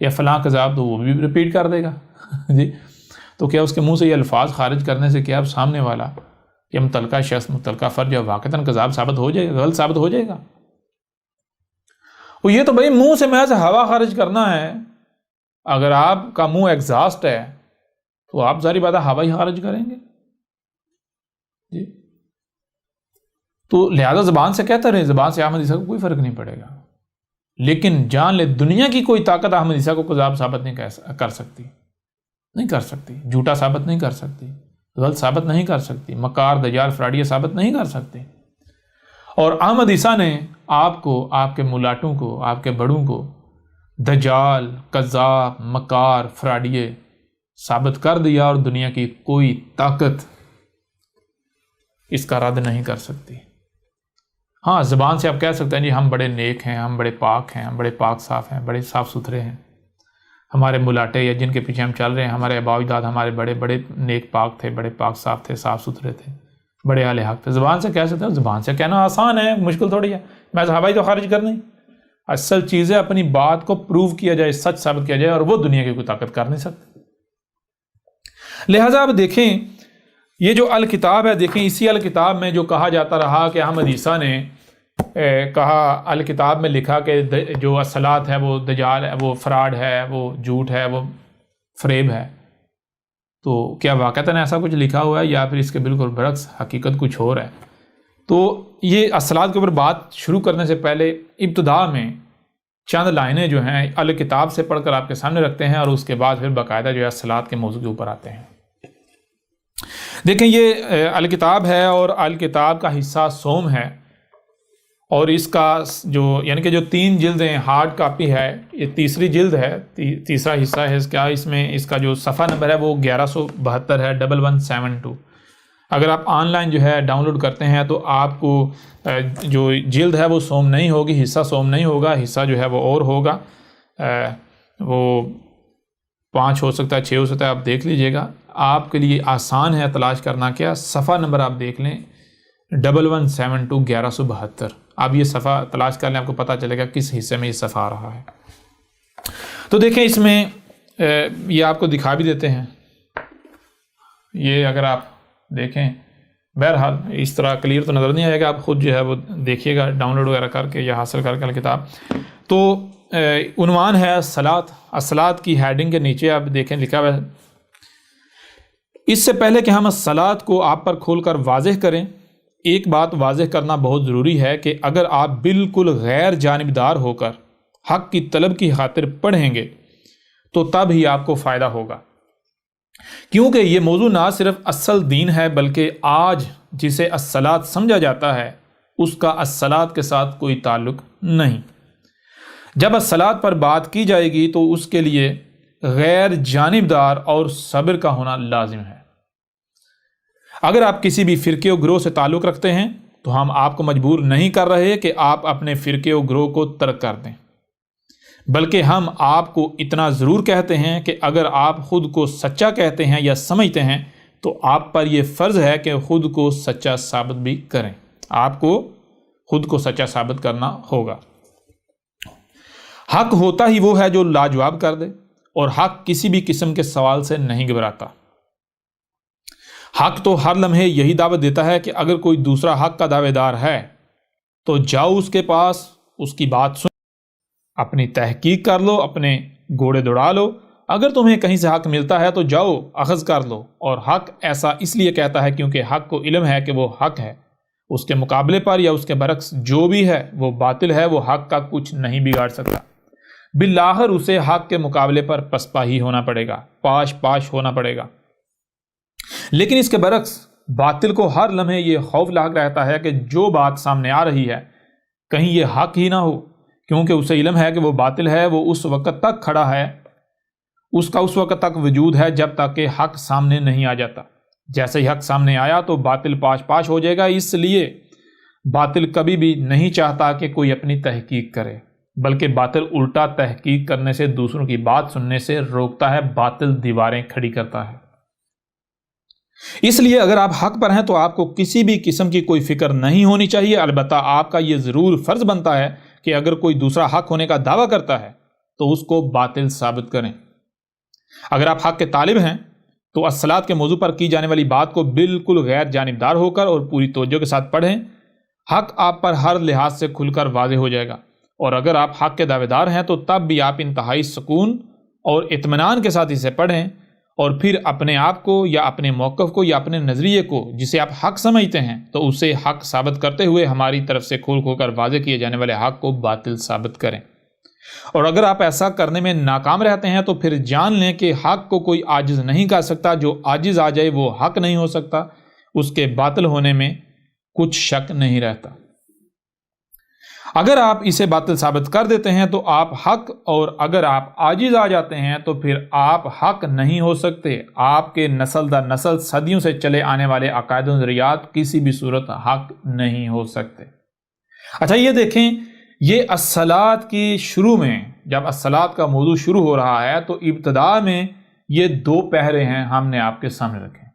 یا فلاں کذاب تو وہ بھی ریپیٹ کر دے گا. جی تو کیا اس کے منہ سے یہ الفاظ خارج کرنے سے کیا اب سامنے والا کہ متعلقہ شخص متعلقہ فرد جو واقعتاً کذاب ثابت ہو جائے گا, غلط ثابت ہو جائے گا؟ وہ یہ تو بھائی منہ سے محض ہوا خارج کرنا ہے. اگر آپ کا منہ ایگزاسٹ ہے تو آپ ظاہری بات ہے ہوا ہی خارج کریں گے. جی تو لہذا زبان سے کہتا رہے, زبان سے احمد عیسیٰ کو کوئی فرق نہیں پڑے گا, لیکن جان لے دنیا کی کوئی طاقت احمد عیسیٰ کو کذاب ثابت نہیں کر سکتی, نہیں کر سکتی, جھوٹا ثابت نہیں کر سکتی, غلط ثابت نہیں کر سکتی, مکار دجال فراڈیہ ثابت نہیں کر سکتی. اور احمد عیسیٰ نے آپ کو, آپ کے ملاٹوں کو, آپ کے بڑوں کو دجال, کذاب, مکار, فراڈیے ثابت کر دیا, اور دنیا کی کوئی طاقت اس کا رد نہیں کر سکتی. ہاں زبان سے آپ کہہ سکتے ہیں جی ہم بڑے نیک ہیں, ہم بڑے پاک ہیں, ہم بڑے پاک صاف ہیں, بڑے صاف ستھرے ہیں. ہمارے ملاٹے یا جن کے پیچھے ہم چل رہے ہیں ہمارے آباء و اجداد ہمارے بڑے بڑے نیک پاک تھے, بڑے پاک صاف تھے, صاف ستھرے تھے, بڑے اہل حق تھے. زبان سے کہہ سکتے ہیں, زبان سے کہنا آسان ہے, مشکل تھوڑی ہے. میں صحابہ تو خارج کرنا ہی, اصل چیز ہے اپنی بات کو پروو کیا جائے, سچ ثابت کیا جائے, اور وہ دنیا کی کوئی طاقت کر نہیں سکتی. لہٰذا آپ دیکھیں یہ جو الکتاب ہے, دیکھیں اسی الکتاب میں جو کہا جاتا رہا کہ احمد عیسیٰ نے کہا, الکتاب میں لکھا کہ جو اصلات ہے وہ دجال ہے, وہ فراڈ ہے, وہ جھوٹ ہے, وہ فریب ہے. تو کیا واقعتاً ایسا کچھ لکھا ہوا ہے یا پھر اس کے بالکل برعکس حقیقت کچھ اور ہے؟ تو یہ اصلات کے اوپر بات شروع کرنے سے پہلے ابتدا میں چند لائنیں جو ہیں الکتاب سے پڑھ کر آپ کے سامنے رکھتے ہیں, اور اس کے بعد پھر باقاعدہ جو ہے اصلات کے موضوع کے اوپر آتے ہیں. دیکھیں یہ الکتاب ہے, اور الکتاب کا حصہ سوم ہے, اور اس کا جو یعنی کہ جو 3 جلدیں ہارڈ کاپی ہے, یہ تیسری جلد ہے, تیسرا حصہ ہے اس کا. اس میں اس کا جو صفحہ نمبر ہے وہ 1172 ہے, 1172. اگر آپ آن لائن جو ہے ڈاؤن لوڈ کرتے ہیں تو آپ کو جو جلد ہے وہ سوم نہیں ہوگی, حصہ سوم نہیں ہوگا, حصہ جو ہے وہ اور ہوگا, وہ 5 ہو سکتا ہے, 6 ہو سکتا ہے, آپ دیکھ لیجئے گا. آپ کے لیے آسان ہے تلاش کرنا. کیا صفحہ نمبر آپ دیکھ لیں 1172 1172. آپ یہ صفحہ تلاش کر لیں, آپ کو پتہ چلے گا کس حصے میں یہ صفحہ آ رہا ہے. تو دیکھیں اس میں یہ آپ کو دکھا بھی دیتے ہیں, یہ اگر آپ دیکھیں, بہرحال اس طرح کلیئر تو نظر نہیں آئے گا, آپ خود جو ہے وہ دیکھیے گا ڈاؤن لوڈ وغیرہ کر کے یا حاصل کر کے کتاب. تو عنوان ہے الصلاۃ. الصلاۃ کی ہیڈنگ کے نیچے آپ دیکھیں لکھا ہوا ہے, اس سے پہلے کہ ہم الصلاۃ کو آپ پر کھول کر واضح کریں, ایک بات واضح کرنا بہت ضروری ہے کہ اگر آپ بالکل غیر جانبدار ہو کر حق کی طلب کی خاطر پڑھیں گے تو تب ہی آپ کو فائدہ ہوگا, کیونکہ یہ موضوع نہ صرف اصل دین ہے بلکہ آج جسے الصلاۃ سمجھا جاتا ہے اس کا الصلاۃ کے ساتھ کوئی تعلق نہیں. جب الصلاۃ پر بات کی جائے گی تو اس کے لیے غیر جانبدار اور صبر کا ہونا لازم ہے. اگر آپ کسی بھی فرقے و گروہ سے تعلق رکھتے ہیں تو ہم آپ کو مجبور نہیں کر رہے کہ آپ اپنے فرقے و گروہ کو ترک کر دیں, بلکہ ہم آپ کو اتنا ضرور کہتے ہیں کہ اگر آپ خود کو سچا کہتے ہیں یا سمجھتے ہیں تو آپ پر یہ فرض ہے کہ خود کو سچا ثابت بھی کریں. آپ کو خود کو سچا ثابت کرنا ہوگا. حق ہوتا ہی وہ ہے جو لاجواب کر دے, اور حق کسی بھی قسم کے سوال سے نہیں گھبراتا. حق تو ہر لمحے یہی دعوت دیتا ہے کہ اگر کوئی دوسرا حق کا دعوے دار ہے تو جاؤ اس کے پاس, اس کی بات سن, اپنی تحقیق کر لو, اپنے گھوڑے دوڑا لو. اگر تمہیں کہیں سے حق ملتا ہے تو جاؤ اخذ کر لو. اور حق ایسا اس لیے کہتا ہے کیونکہ حق کو علم ہے کہ وہ حق ہے. اس کے مقابلے پر یا اس کے برعکس جو بھی ہے وہ باطل ہے, وہ حق کا کچھ نہیں بگاڑ سکتا. بالآخر اسے حق کے مقابلے پر پسپا ہی ہونا پڑے گا, پاش پاش ہونا پڑے گا. لیکن اس کے برعکس باطل کو ہر لمحے یہ خوف لاحق رہتا ہے کہ جو بات سامنے آ رہی ہے کہیں یہ حق ہی نہ ہو, کیونکہ اسے علم ہے کہ وہ باطل ہے. وہ اس وقت تک کھڑا ہے, اس کا اس وقت تک وجود ہے جب تک کہ حق سامنے نہیں آ جاتا. جیسے ہی حق سامنے آیا تو باطل پاش پاش ہو جائے گا. اس لیے باطل کبھی بھی نہیں چاہتا کہ کوئی اپنی تحقیق کرے, بلکہ باطل الٹا تحقیق کرنے سے, دوسروں کی بات سننے سے روکتا ہے, باطل دیواریں کھڑی کرتا ہے. اس لیے اگر آپ حق پر ہیں تو آپ کو کسی بھی قسم کی کوئی فکر نہیں ہونی چاہیے۔ البتہ آپ کا یہ ضرور فرض بنتا ہے کہ اگر کوئی دوسرا حق ہونے کا دعویٰ کرتا ہے تو اس کو باطل ثابت کریں۔ اگر آپ حق کے طالب ہیں تو الصلاۃ کے موضوع پر کی جانے والی بات کو بالکل غیر جانبدار ہو کر اور پوری توجہ کے ساتھ پڑھیں۔ حق آپ پر ہر لحاظ سے کھل کر واضح ہو جائے گا، اور اگر آپ حق کے دعوے دار ہیں تو تب بھی آپ انتہائی سکون اور اطمینان کے ساتھ اسے پڑھیں، اور پھر اپنے آپ کو یا اپنے موقف کو یا اپنے نظریے کو جسے آپ حق سمجھتے ہیں تو اسے حق ثابت کرتے ہوئے ہماری طرف سے کھول کھول کر واضح کیے جانے والے حق کو باطل ثابت کریں۔ اور اگر آپ ایسا کرنے میں ناکام رہتے ہیں تو پھر جان لیں کہ حق کو کوئی عاجز نہیں کر سکتا، جو عاجز آ جائے وہ حق نہیں ہو سکتا، اس کے باطل ہونے میں کچھ شک نہیں رہتا۔ اگر آپ اسے باطل ثابت کر دیتے ہیں تو آپ حق، اور اگر آپ عاجز آ جاتے ہیں تو پھر آپ حق نہیں ہو سکتے۔ آپ کے نسل در نسل صدیوں سے چلے آنے والے عقائد و نظریات کسی بھی صورت حق نہیں ہو سکتے۔ اچھا یہ دیکھیں، یہ الصلاۃ کی شروع میں جب الصلاۃ کا موضوع شروع ہو رہا ہے تو ابتدا میں یہ 2 پہرے ہیں ہم نے آپ کے سامنے رکھے،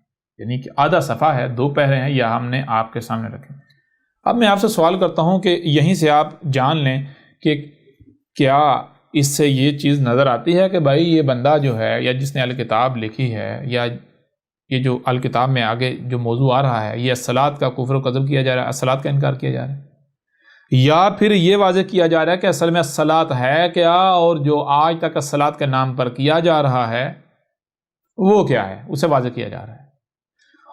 یعنی کہ آدھا صفحہ ہے، 2 پہرے ہیں یا ہم نے آپ کے سامنے رکھے۔ اب میں آپ سے سوال کرتا ہوں کہ یہیں سے آپ جان لیں کہ کیا اس سے یہ چیز نظر آتی ہے کہ بھائی یہ بندہ جو ہے یا جس نے الکتاب لکھی ہے یا یہ جو الکتاب میں آگے جو موضوع آ رہا ہے یہ الصلاۃ کا کفر و کذب کیا جا رہا ہے، الصلاۃ کا انکار کیا جا رہا ہے، یا پھر یہ واضح کیا جا رہا ہے کہ اصل میں الصلاۃ ہے کیا اور جو آج تک الصلاۃ کے نام پر کیا جا رہا ہے وہ کیا ہے، اسے واضح کیا جا رہا ہے۔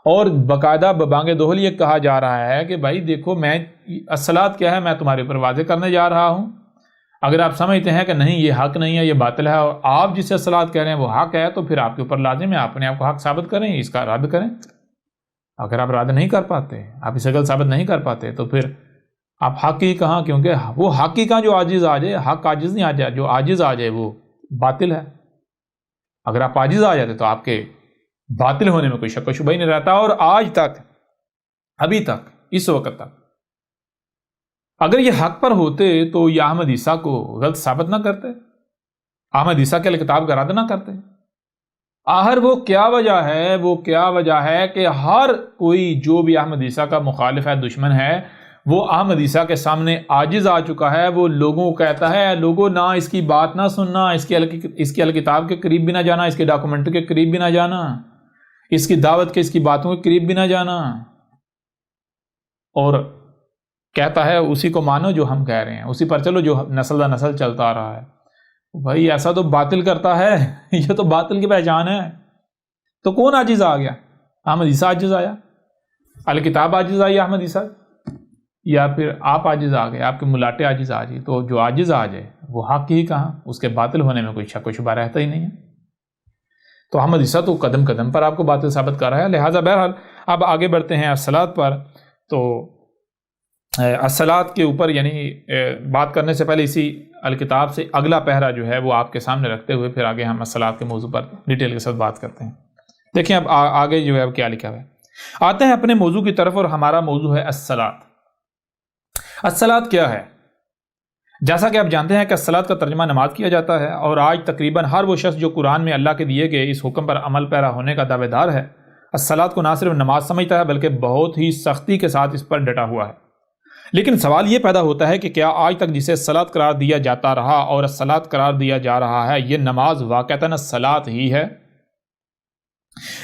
اور باقاعدہ ببانگ دوہل یہ کہا جا رہا ہے کہ بھائی دیکھو میں الصلاۃ کیا ہے میں تمہارے اوپر واضح کرنے جا رہا ہوں، اگر آپ سمجھتے ہیں کہ نہیں یہ حق نہیں ہے یہ باطل ہے اور آپ جسے الصلاۃ کہہ رہے ہیں وہ حق ہے تو پھر آپ کے اوپر لازم ہے آپ اپنے آپ کو حق ثابت کریں، اس کا رد کریں۔ اگر آپ رد نہیں کر پاتے، آپ اسے غلط ثابت نہیں کر پاتے تو پھر آپ حق ہی کہاں، کیونکہ وہ حق ہی کہاں جو عاجز آ جائے، حق عاجز نہیں آ جائے، جو عاجز آ جائے وہ باطل ہے۔ اگر آپ عاجز آ جاتے تو آپ کے باطل ہونے میں کوئی شک و شبہ ہی نہیں رہتا۔ اور آج تک، ابھی تک، اس وقت تک اگر یہ حق پر ہوتے تو یہ احمد عیسیٰ کو غلط ثابت نہ کرتے، احمد عیسیٰ کے کتاب کا رد نہ کرتے۔ آخر وہ کیا وجہ ہے، وہ کیا وجہ ہے کہ ہر کوئی جو بھی احمد عیسیٰ کا مخالف ہے، دشمن ہے، وہ احمد عیسیٰ کے سامنے عاجز آ چکا ہے، وہ لوگوں کو کہتا ہے لوگوں نہ اس کی بات نہ سننا، اس کی الکتاب کے قریب بھی نہ جانا، اس کے ڈاکومنٹ کے قریب بھی نہ جانا، اس کی دعوت کے، اس کی باتوں کے قریب بھی نہ جانا، اور کہتا ہے اسی کو مانو جو ہم کہہ رہے ہیں، اسی پر چلو جو نسل در نسل چلتا آ رہا ہے۔ بھائی ایسا تو باطل کرتا ہے، یہ تو باطل کی پہچان ہے۔ تو کون عاجز آ گیا؟ احمد عیسیٰ عاجز آیا، الکتاب عاجز آئی احمد عیسیٰ، یا پھر آپ عاجز آ گئے، آپ کے ملاٹے عاجز آ جائے؟ تو جو عاجز آ جائے وہ حق ہی کہاں، اس کے باطل ہونے میں کوئی شک و شبہ رہتا ہی نہیں ہے۔ تو احمد عیسیٰ تو قدم قدم پر آپ کو باطل ثابت کر رہا ہے۔ لہٰذا بہرحال اب آگے بڑھتے ہیں الصلاۃ پر۔ تو الصلاۃ کے اوپر یعنی بات کرنے سے پہلے اسی الکتاب سے اگلا پہرا جو ہے وہ آپ کے سامنے رکھتے ہوئے پھر آگے ہم الصلاۃ کے موضوع پر ڈیٹیل کے ساتھ بات کرتے ہیں۔ دیکھیں اب آگے جو ہے اب کیا لکھا ہوا ہے، آتے ہیں اپنے موضوع کی طرف، اور ہمارا موضوع ہے الصلاۃ۔ الصلاۃ کیا ہے؟ جیسا کہ آپ جانتے ہیں کہ الصلاۃ کا ترجمہ نماز کیا جاتا ہے، اور آج تقریباً ہر وہ شخص جو قرآن میں اللہ کے دیے گئے اس حکم پر عمل پیرا ہونے کا دعوے دار ہے، الصلاۃ کو نہ صرف نماز سمجھتا ہے بلکہ بہت ہی سختی کے ساتھ اس پر ڈٹا ہوا ہے۔ لیکن سوال یہ پیدا ہوتا ہے کہ کیا آج تک جسے الصلاۃ قرار دیا جاتا رہا اور الصلاۃ قرار دیا جا رہا ہے یہ نماز واقعتاً الصلاۃ ہی ہے،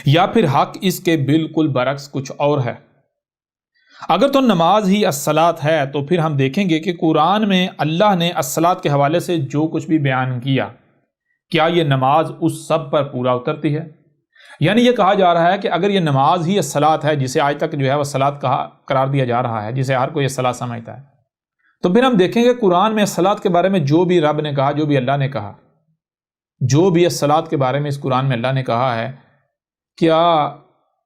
یا پھر حق اس کے بالکل برعکس کچھ اور ہے؟ اگر تو نماز ہی الصلاۃ ہے تو پھر ہم دیکھیں گے کہ قرآن میں اللہ نے الصلاۃ کے حوالے سے جو کچھ بھی بیان کیا، کیا یہ نماز اس سب پر پورا اترتی ہے؟ یعنی یہ کہا جا رہا ہے کہ اگر یہ نماز ہی الصلاۃ ہے جسے آج تک جو ہے وہ الصلاۃ قرار دیا جا رہا ہے، جسے ہر کوئی الصلاۃ سمجھتا ہے، تو پھر ہم دیکھیں گے قرآن میں الصلاۃ کے بارے میں جو بھی رب نے کہا، جو بھی اللہ نے کہا، جو بھی الصلاۃ کے بارے میں اس قرآن میں اللہ نے کہا ہے، کیا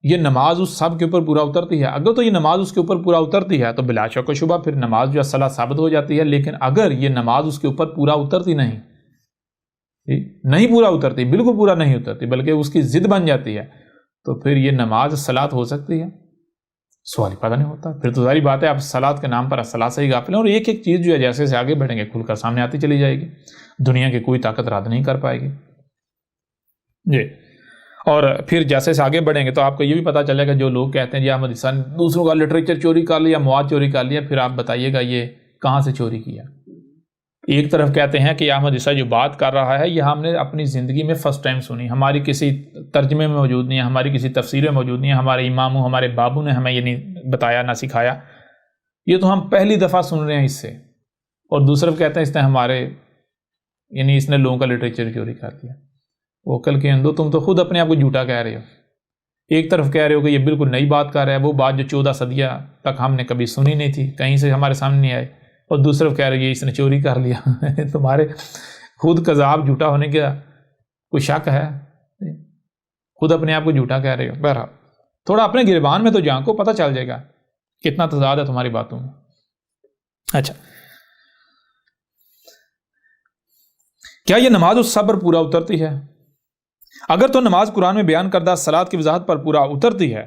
یہ نماز اس سب کے اوپر پورا اترتی ہے؟ اگر تو یہ نماز اس کے اوپر پورا اترتی ہے تو بلا شک و شبہ پھر نماز جو الصلاۃ ثابت ہو جاتی ہے۔ لیکن اگر یہ نماز اس کے اوپر پورا اترتی نہیں پورا اترتی، بالکل پورا نہیں اترتی بلکہ اس کی ضد بن جاتی ہے، تو پھر یہ نماز الصلاۃ ہو سکتی ہے؟ سوال ہی پیدا نہیں ہوتا۔ پھر تو ظاہری بات ہے آپ الصلاۃ کے نام پر الصلاۃ سے ہی غافل ہیں، اور ایک ایک چیز جو ہے جیسے سے آگے بڑھیں گے کھل کر سامنے آتی چلی جائے گی، دنیا کی کوئی طاقت رد نہیں کر پائے گی۔ جی اور پھر جیسے سے آگے بڑھیں گے تو آپ کو یہ بھی پتہ چلے گا جو لوگ کہتے ہیں جی احمد عیسیٰ نے دوسروں کا لٹریچر چوری کر لیا، مواد چوری کر لیا، پھر آپ بتائیے گا یہ کہاں سے چوری کیا۔ ایک طرف کہتے ہیں کہ احمد عیسیٰ جو بات کر رہا ہے یہ ہم نے اپنی زندگی میں فرسٹ ٹائم سنی، ہماری کسی ترجمے میں موجود نہیں ہے، ہماری کسی تفسیر میں موجود نہیں ہے، ہمارے اماموں ہمارے بابو نے ہمیں یہ نہیں بتایا نہ سکھایا، یہ تو ہم پہلی دفعہ سن رہے ہیں اس سے۔ اور دوسرا کہتے ہیں اس نے ہمارے یعنی اس نے لوگوں کا لٹریچر چوری کر دیا۔ وہ کل کے اندو تم تو خود اپنے آپ کو جھوٹا کہہ رہے ہو، ایک طرف کہہ رہے ہو کہ یہ بالکل نئی بات کر رہا ہے، وہ بات جو 14 صدیہ تک ہم نے کبھی سنی نہیں تھی، کہیں سے ہمارے سامنے نہیں آئی، اور دوسرا کہہ رہے ہیں اس نے چوری کر لیا۔ تمہارے خود کذاب جھوٹا ہونے کا کوئی شک ہے؟ خود اپنے آپ کو جھوٹا کہہ رہے ہو۔ بہرحال تھوڑا اپنے گریبان میں تو جھانکو، پتہ چل جائے گا کتنا تضاد ہے تمہاری باتوں میں۔ اچھا، کیا یہ نماز اس سب پر پورا اترتی ہے؟ اگر تو نماز قرآن میں بیان کردہ الصلاۃ کی وضاحت پر پورا اترتی ہے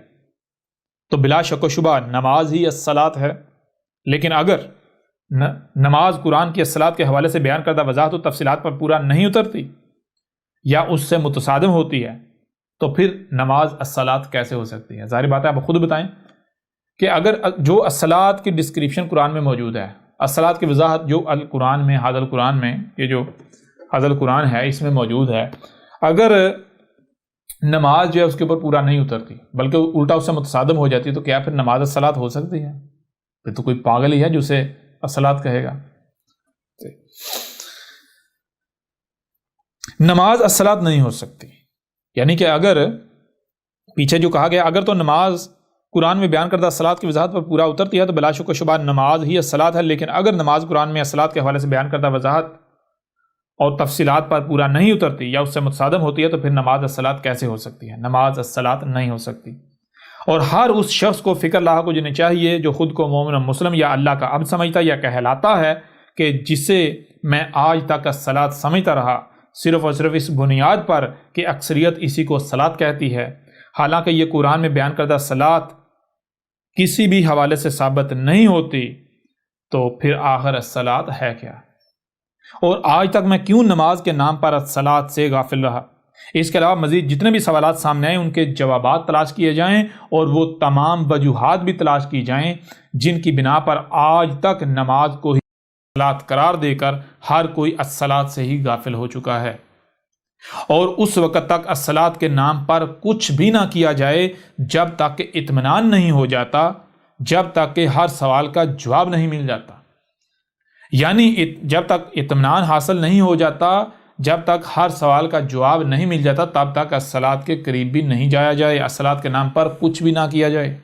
تو بلا شک و شبہ نماز ہی الصلاۃ ہے، لیکن اگر نماز قرآن کی الصلاۃ کے حوالے سے بیان کردہ وضاحت و تفصیلات پر پورا نہیں اترتی یا اس سے متصادم ہوتی ہے تو پھر نماز الصلاۃ کیسے ہو سکتی ہے؟ ظاہر بات ہے آپ خود بتائیں کہ اگر جو الصلاۃ کی ڈسکرپشن قرآن میں موجود ہے، الصلاۃ کی وضاحت جو القرآن میں حاضر القرآن میں یہ جو حاضر القرآن ہے اس میں موجود ہے، اگر نماز جو ہے اس کے اوپر پورا نہیں اترتی بلکہ الٹا اس سے متصادم ہو جاتی تو کیا پھر نماز الصلاۃ ہو سکتی ہے؟ پھر تو کوئی پاگل ہی ہے جو اسے الصلاۃ کہے گا۔ نماز الصلاۃ نہیں ہو سکتی، یعنی کہ اگر پیچھے جو کہا گیا اگر تو نماز قرآن میں بیان کردہ الصلاۃ کی وضاحت پر پورا اترتی ہے تو بلا شک و شبہ نماز ہی الصلاۃ ہے، لیکن اگر نماز قرآن میں الصلاۃ کے حوالے سے بیان کردہ وضاحت اور تفصیلات پر پورا نہیں اترتی یا اس سے متصادم ہوتی ہے تو پھر نماز الصلاۃ کیسے ہو سکتی ہے؟ نماز الصلاۃ نہیں ہو سکتی۔ اور ہر اس شخص کو فکر لاحق ہو جانا چاہیے جو خود کو مومن و مسلم یا اللہ کا عبد سمجھتا یا کہلاتا ہے کہ جسے میں آج تک الصلاۃ سمجھتا رہا صرف اور صرف اس بنیاد پر کہ اکثریت اسی کو الصلاۃ کہتی ہے، حالانکہ یہ قرآن میں بیان کردہ الصلاۃ کسی بھی حوالے سے ثابت نہیں ہوتی، تو پھر آخر الصلاۃ ہے کیا؟ اور آج تک میں کیوں نماز کے نام پر الصلاۃ سے غافل رہا؟ اس کے علاوہ مزید جتنے بھی سوالات سامنے آئیں ان کے جوابات تلاش کیے جائیں اور وہ تمام وجوہات بھی تلاش کی جائیں جن کی بنا پر آج تک نماز کو ہی الصلاۃ قرار دے کر ہر کوئی الصلاۃ سے ہی غافل ہو چکا ہے، اور اس وقت تک الصلاۃ کے نام پر کچھ بھی نہ کیا جائے جب تک کہ اطمینان نہیں ہو جاتا، جب تک کہ ہر سوال کا جواب نہیں مل جاتا، یعنی جب تک اطمینان حاصل نہیں ہو جاتا، جب تک ہر سوال کا جواب نہیں مل جاتا تب تک الصلاۃ کے قریب بھی نہیں جایا جائے، الصلاۃ کے نام پر کچھ بھی نہ کیا جائے۔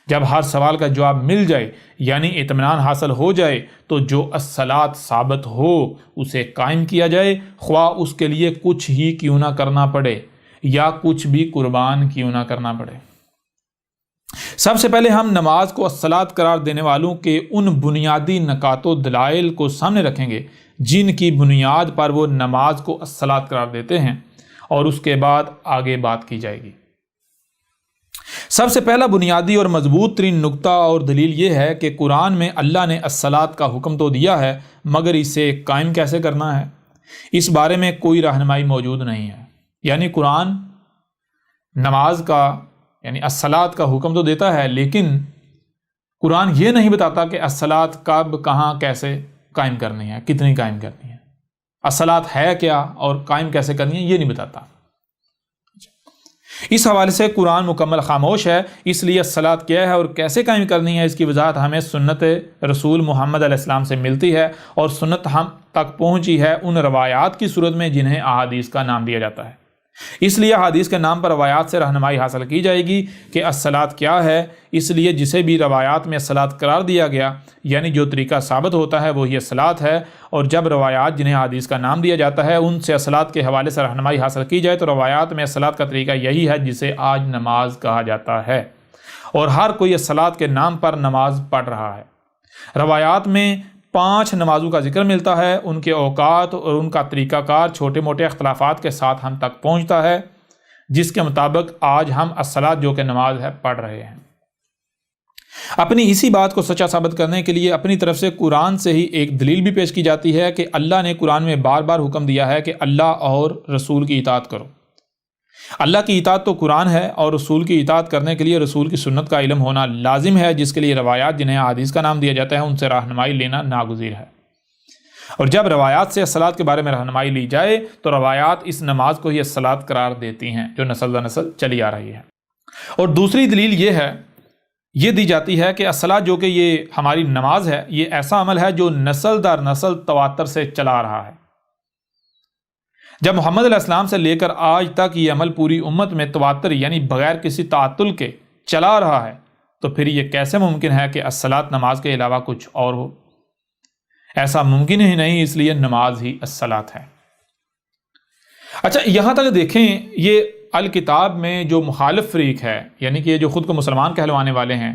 جب ہر سوال کا جواب مل جائے یعنی اطمینان حاصل ہو جائے تو جو الصلاۃ ثابت ہو اسے قائم کیا جائے، خواہ اس کے لیے کچھ ہی کیوں نہ کرنا پڑے یا کچھ بھی قربان کیوں نہ کرنا پڑے۔ سب سے پہلے ہم نماز کو الصلاۃ قرار دینے والوں کے ان بنیادی نکات و دلائل کو سامنے رکھیں گے جن کی بنیاد پر وہ نماز کو الصلاۃ قرار دیتے ہیں، اور اس کے بعد آگے بات کی جائے گی۔ سب سے پہلا بنیادی اور مضبوط ترین نقطہ اور دلیل یہ ہے کہ قرآن میں اللہ نے الصلاۃ کا حکم تو دیا ہے مگر اسے قائم کیسے کرنا ہے اس بارے میں کوئی رہنمائی موجود نہیں ہے۔ یعنی قرآن نماز کا یعنی الصلاۃ کا حکم تو دیتا ہے لیکن قرآن یہ نہیں بتاتا کہ الصلاۃ کب کہاں کیسے قائم کرنی ہے، کتنی قائم کرنی ہے، الصلاۃ ہے کیا اور قائم کیسے کرنی ہے یہ نہیں بتاتا۔ اس حوالے سے قرآن مکمل خاموش ہے، اس لیے الصلاۃ کیا ہے اور کیسے قائم کرنی ہے اس کی وضاحت ہمیں سنت رسول محمد علیہ السلام سے ملتی ہے، اور سنت ہم تک پہنچی ہے ان روایات کی صورت میں جنہیں احادیث کا نام دیا جاتا ہے۔ اس لیے حدیث کے نام پر روایات سے رہنمائی حاصل کی جائے گی کہ الصلاۃ کیا ہے، اس لیے جسے بھی روایات میں الصلاۃ قرار دیا گیا یعنی جو طریقہ ثابت ہوتا ہے وہی الصلاۃ ہے، اور جب روایات جنہیں حدیث کا نام دیا جاتا ہے ان سے الصلاۃ کے حوالے سے رہنمائی حاصل کی جائے تو روایات میں الصلاۃ کا طریقہ یہی ہے جسے آج نماز کہا جاتا ہے، اور ہر کوئی الصلاۃ کے نام پر نماز پڑھ رہا ہے۔ روایات میں 5 نمازوں کا ذکر ملتا ہے، ان کے اوقات اور ان کا طریقہ کار چھوٹے موٹے اختلافات کے ساتھ ہم تک پہنچتا ہے، جس کے مطابق آج ہم الصلاۃ جو کہ نماز ہے پڑھ رہے ہیں۔ اپنی اسی بات کو سچا ثابت کرنے کے لیے اپنی طرف سے قرآن سے ہی ایک دلیل بھی پیش کی جاتی ہے کہ اللہ نے قرآن میں بار بار حکم دیا ہے کہ اللہ اور رسول کی اطاعت کرو۔ اللہ کی اطاعت تو قرآن ہے، اور رسول کی اطاعت کرنے کے لیے رسول کی سنت کا علم ہونا لازم ہے، جس کے لیے روایات جنہیں احادیث کا نام دیا جاتا ہے ان سے رہنمائی لینا ناگزیر ہے۔ اور جب روایات سے الصلاۃ کے بارے میں رہنمائی لی جائے تو روایات اس نماز کو ہی الصلاۃ قرار دیتی ہیں جو نسل در نسل چلی آ رہی ہے۔ اور دوسری دلیل یہ دی جاتی ہے کہ الصلاۃ جو کہ یہ ہماری نماز ہے، یہ ایسا عمل ہے جو نسل در نسل تواتر سے چلا آ رہا ہے۔ جب محمد علیہ السلام سے لے کر آج تک یہ عمل پوری امت میں تواتر یعنی بغیر کسی تعطل کے چلا آ رہا ہے، تو پھر یہ کیسے ممکن ہے کہ الصلاۃ نماز کے علاوہ کچھ اور ہو؟ ایسا ممکن ہی نہیں، اس لیے نماز ہی الصلاۃ ہے۔ اچھا، یہاں تک دیکھیں، یہ الکتاب میں جو مخالف فریق ہے، یعنی کہ یہ جو خود کو مسلمان کہلوانے والے ہیں،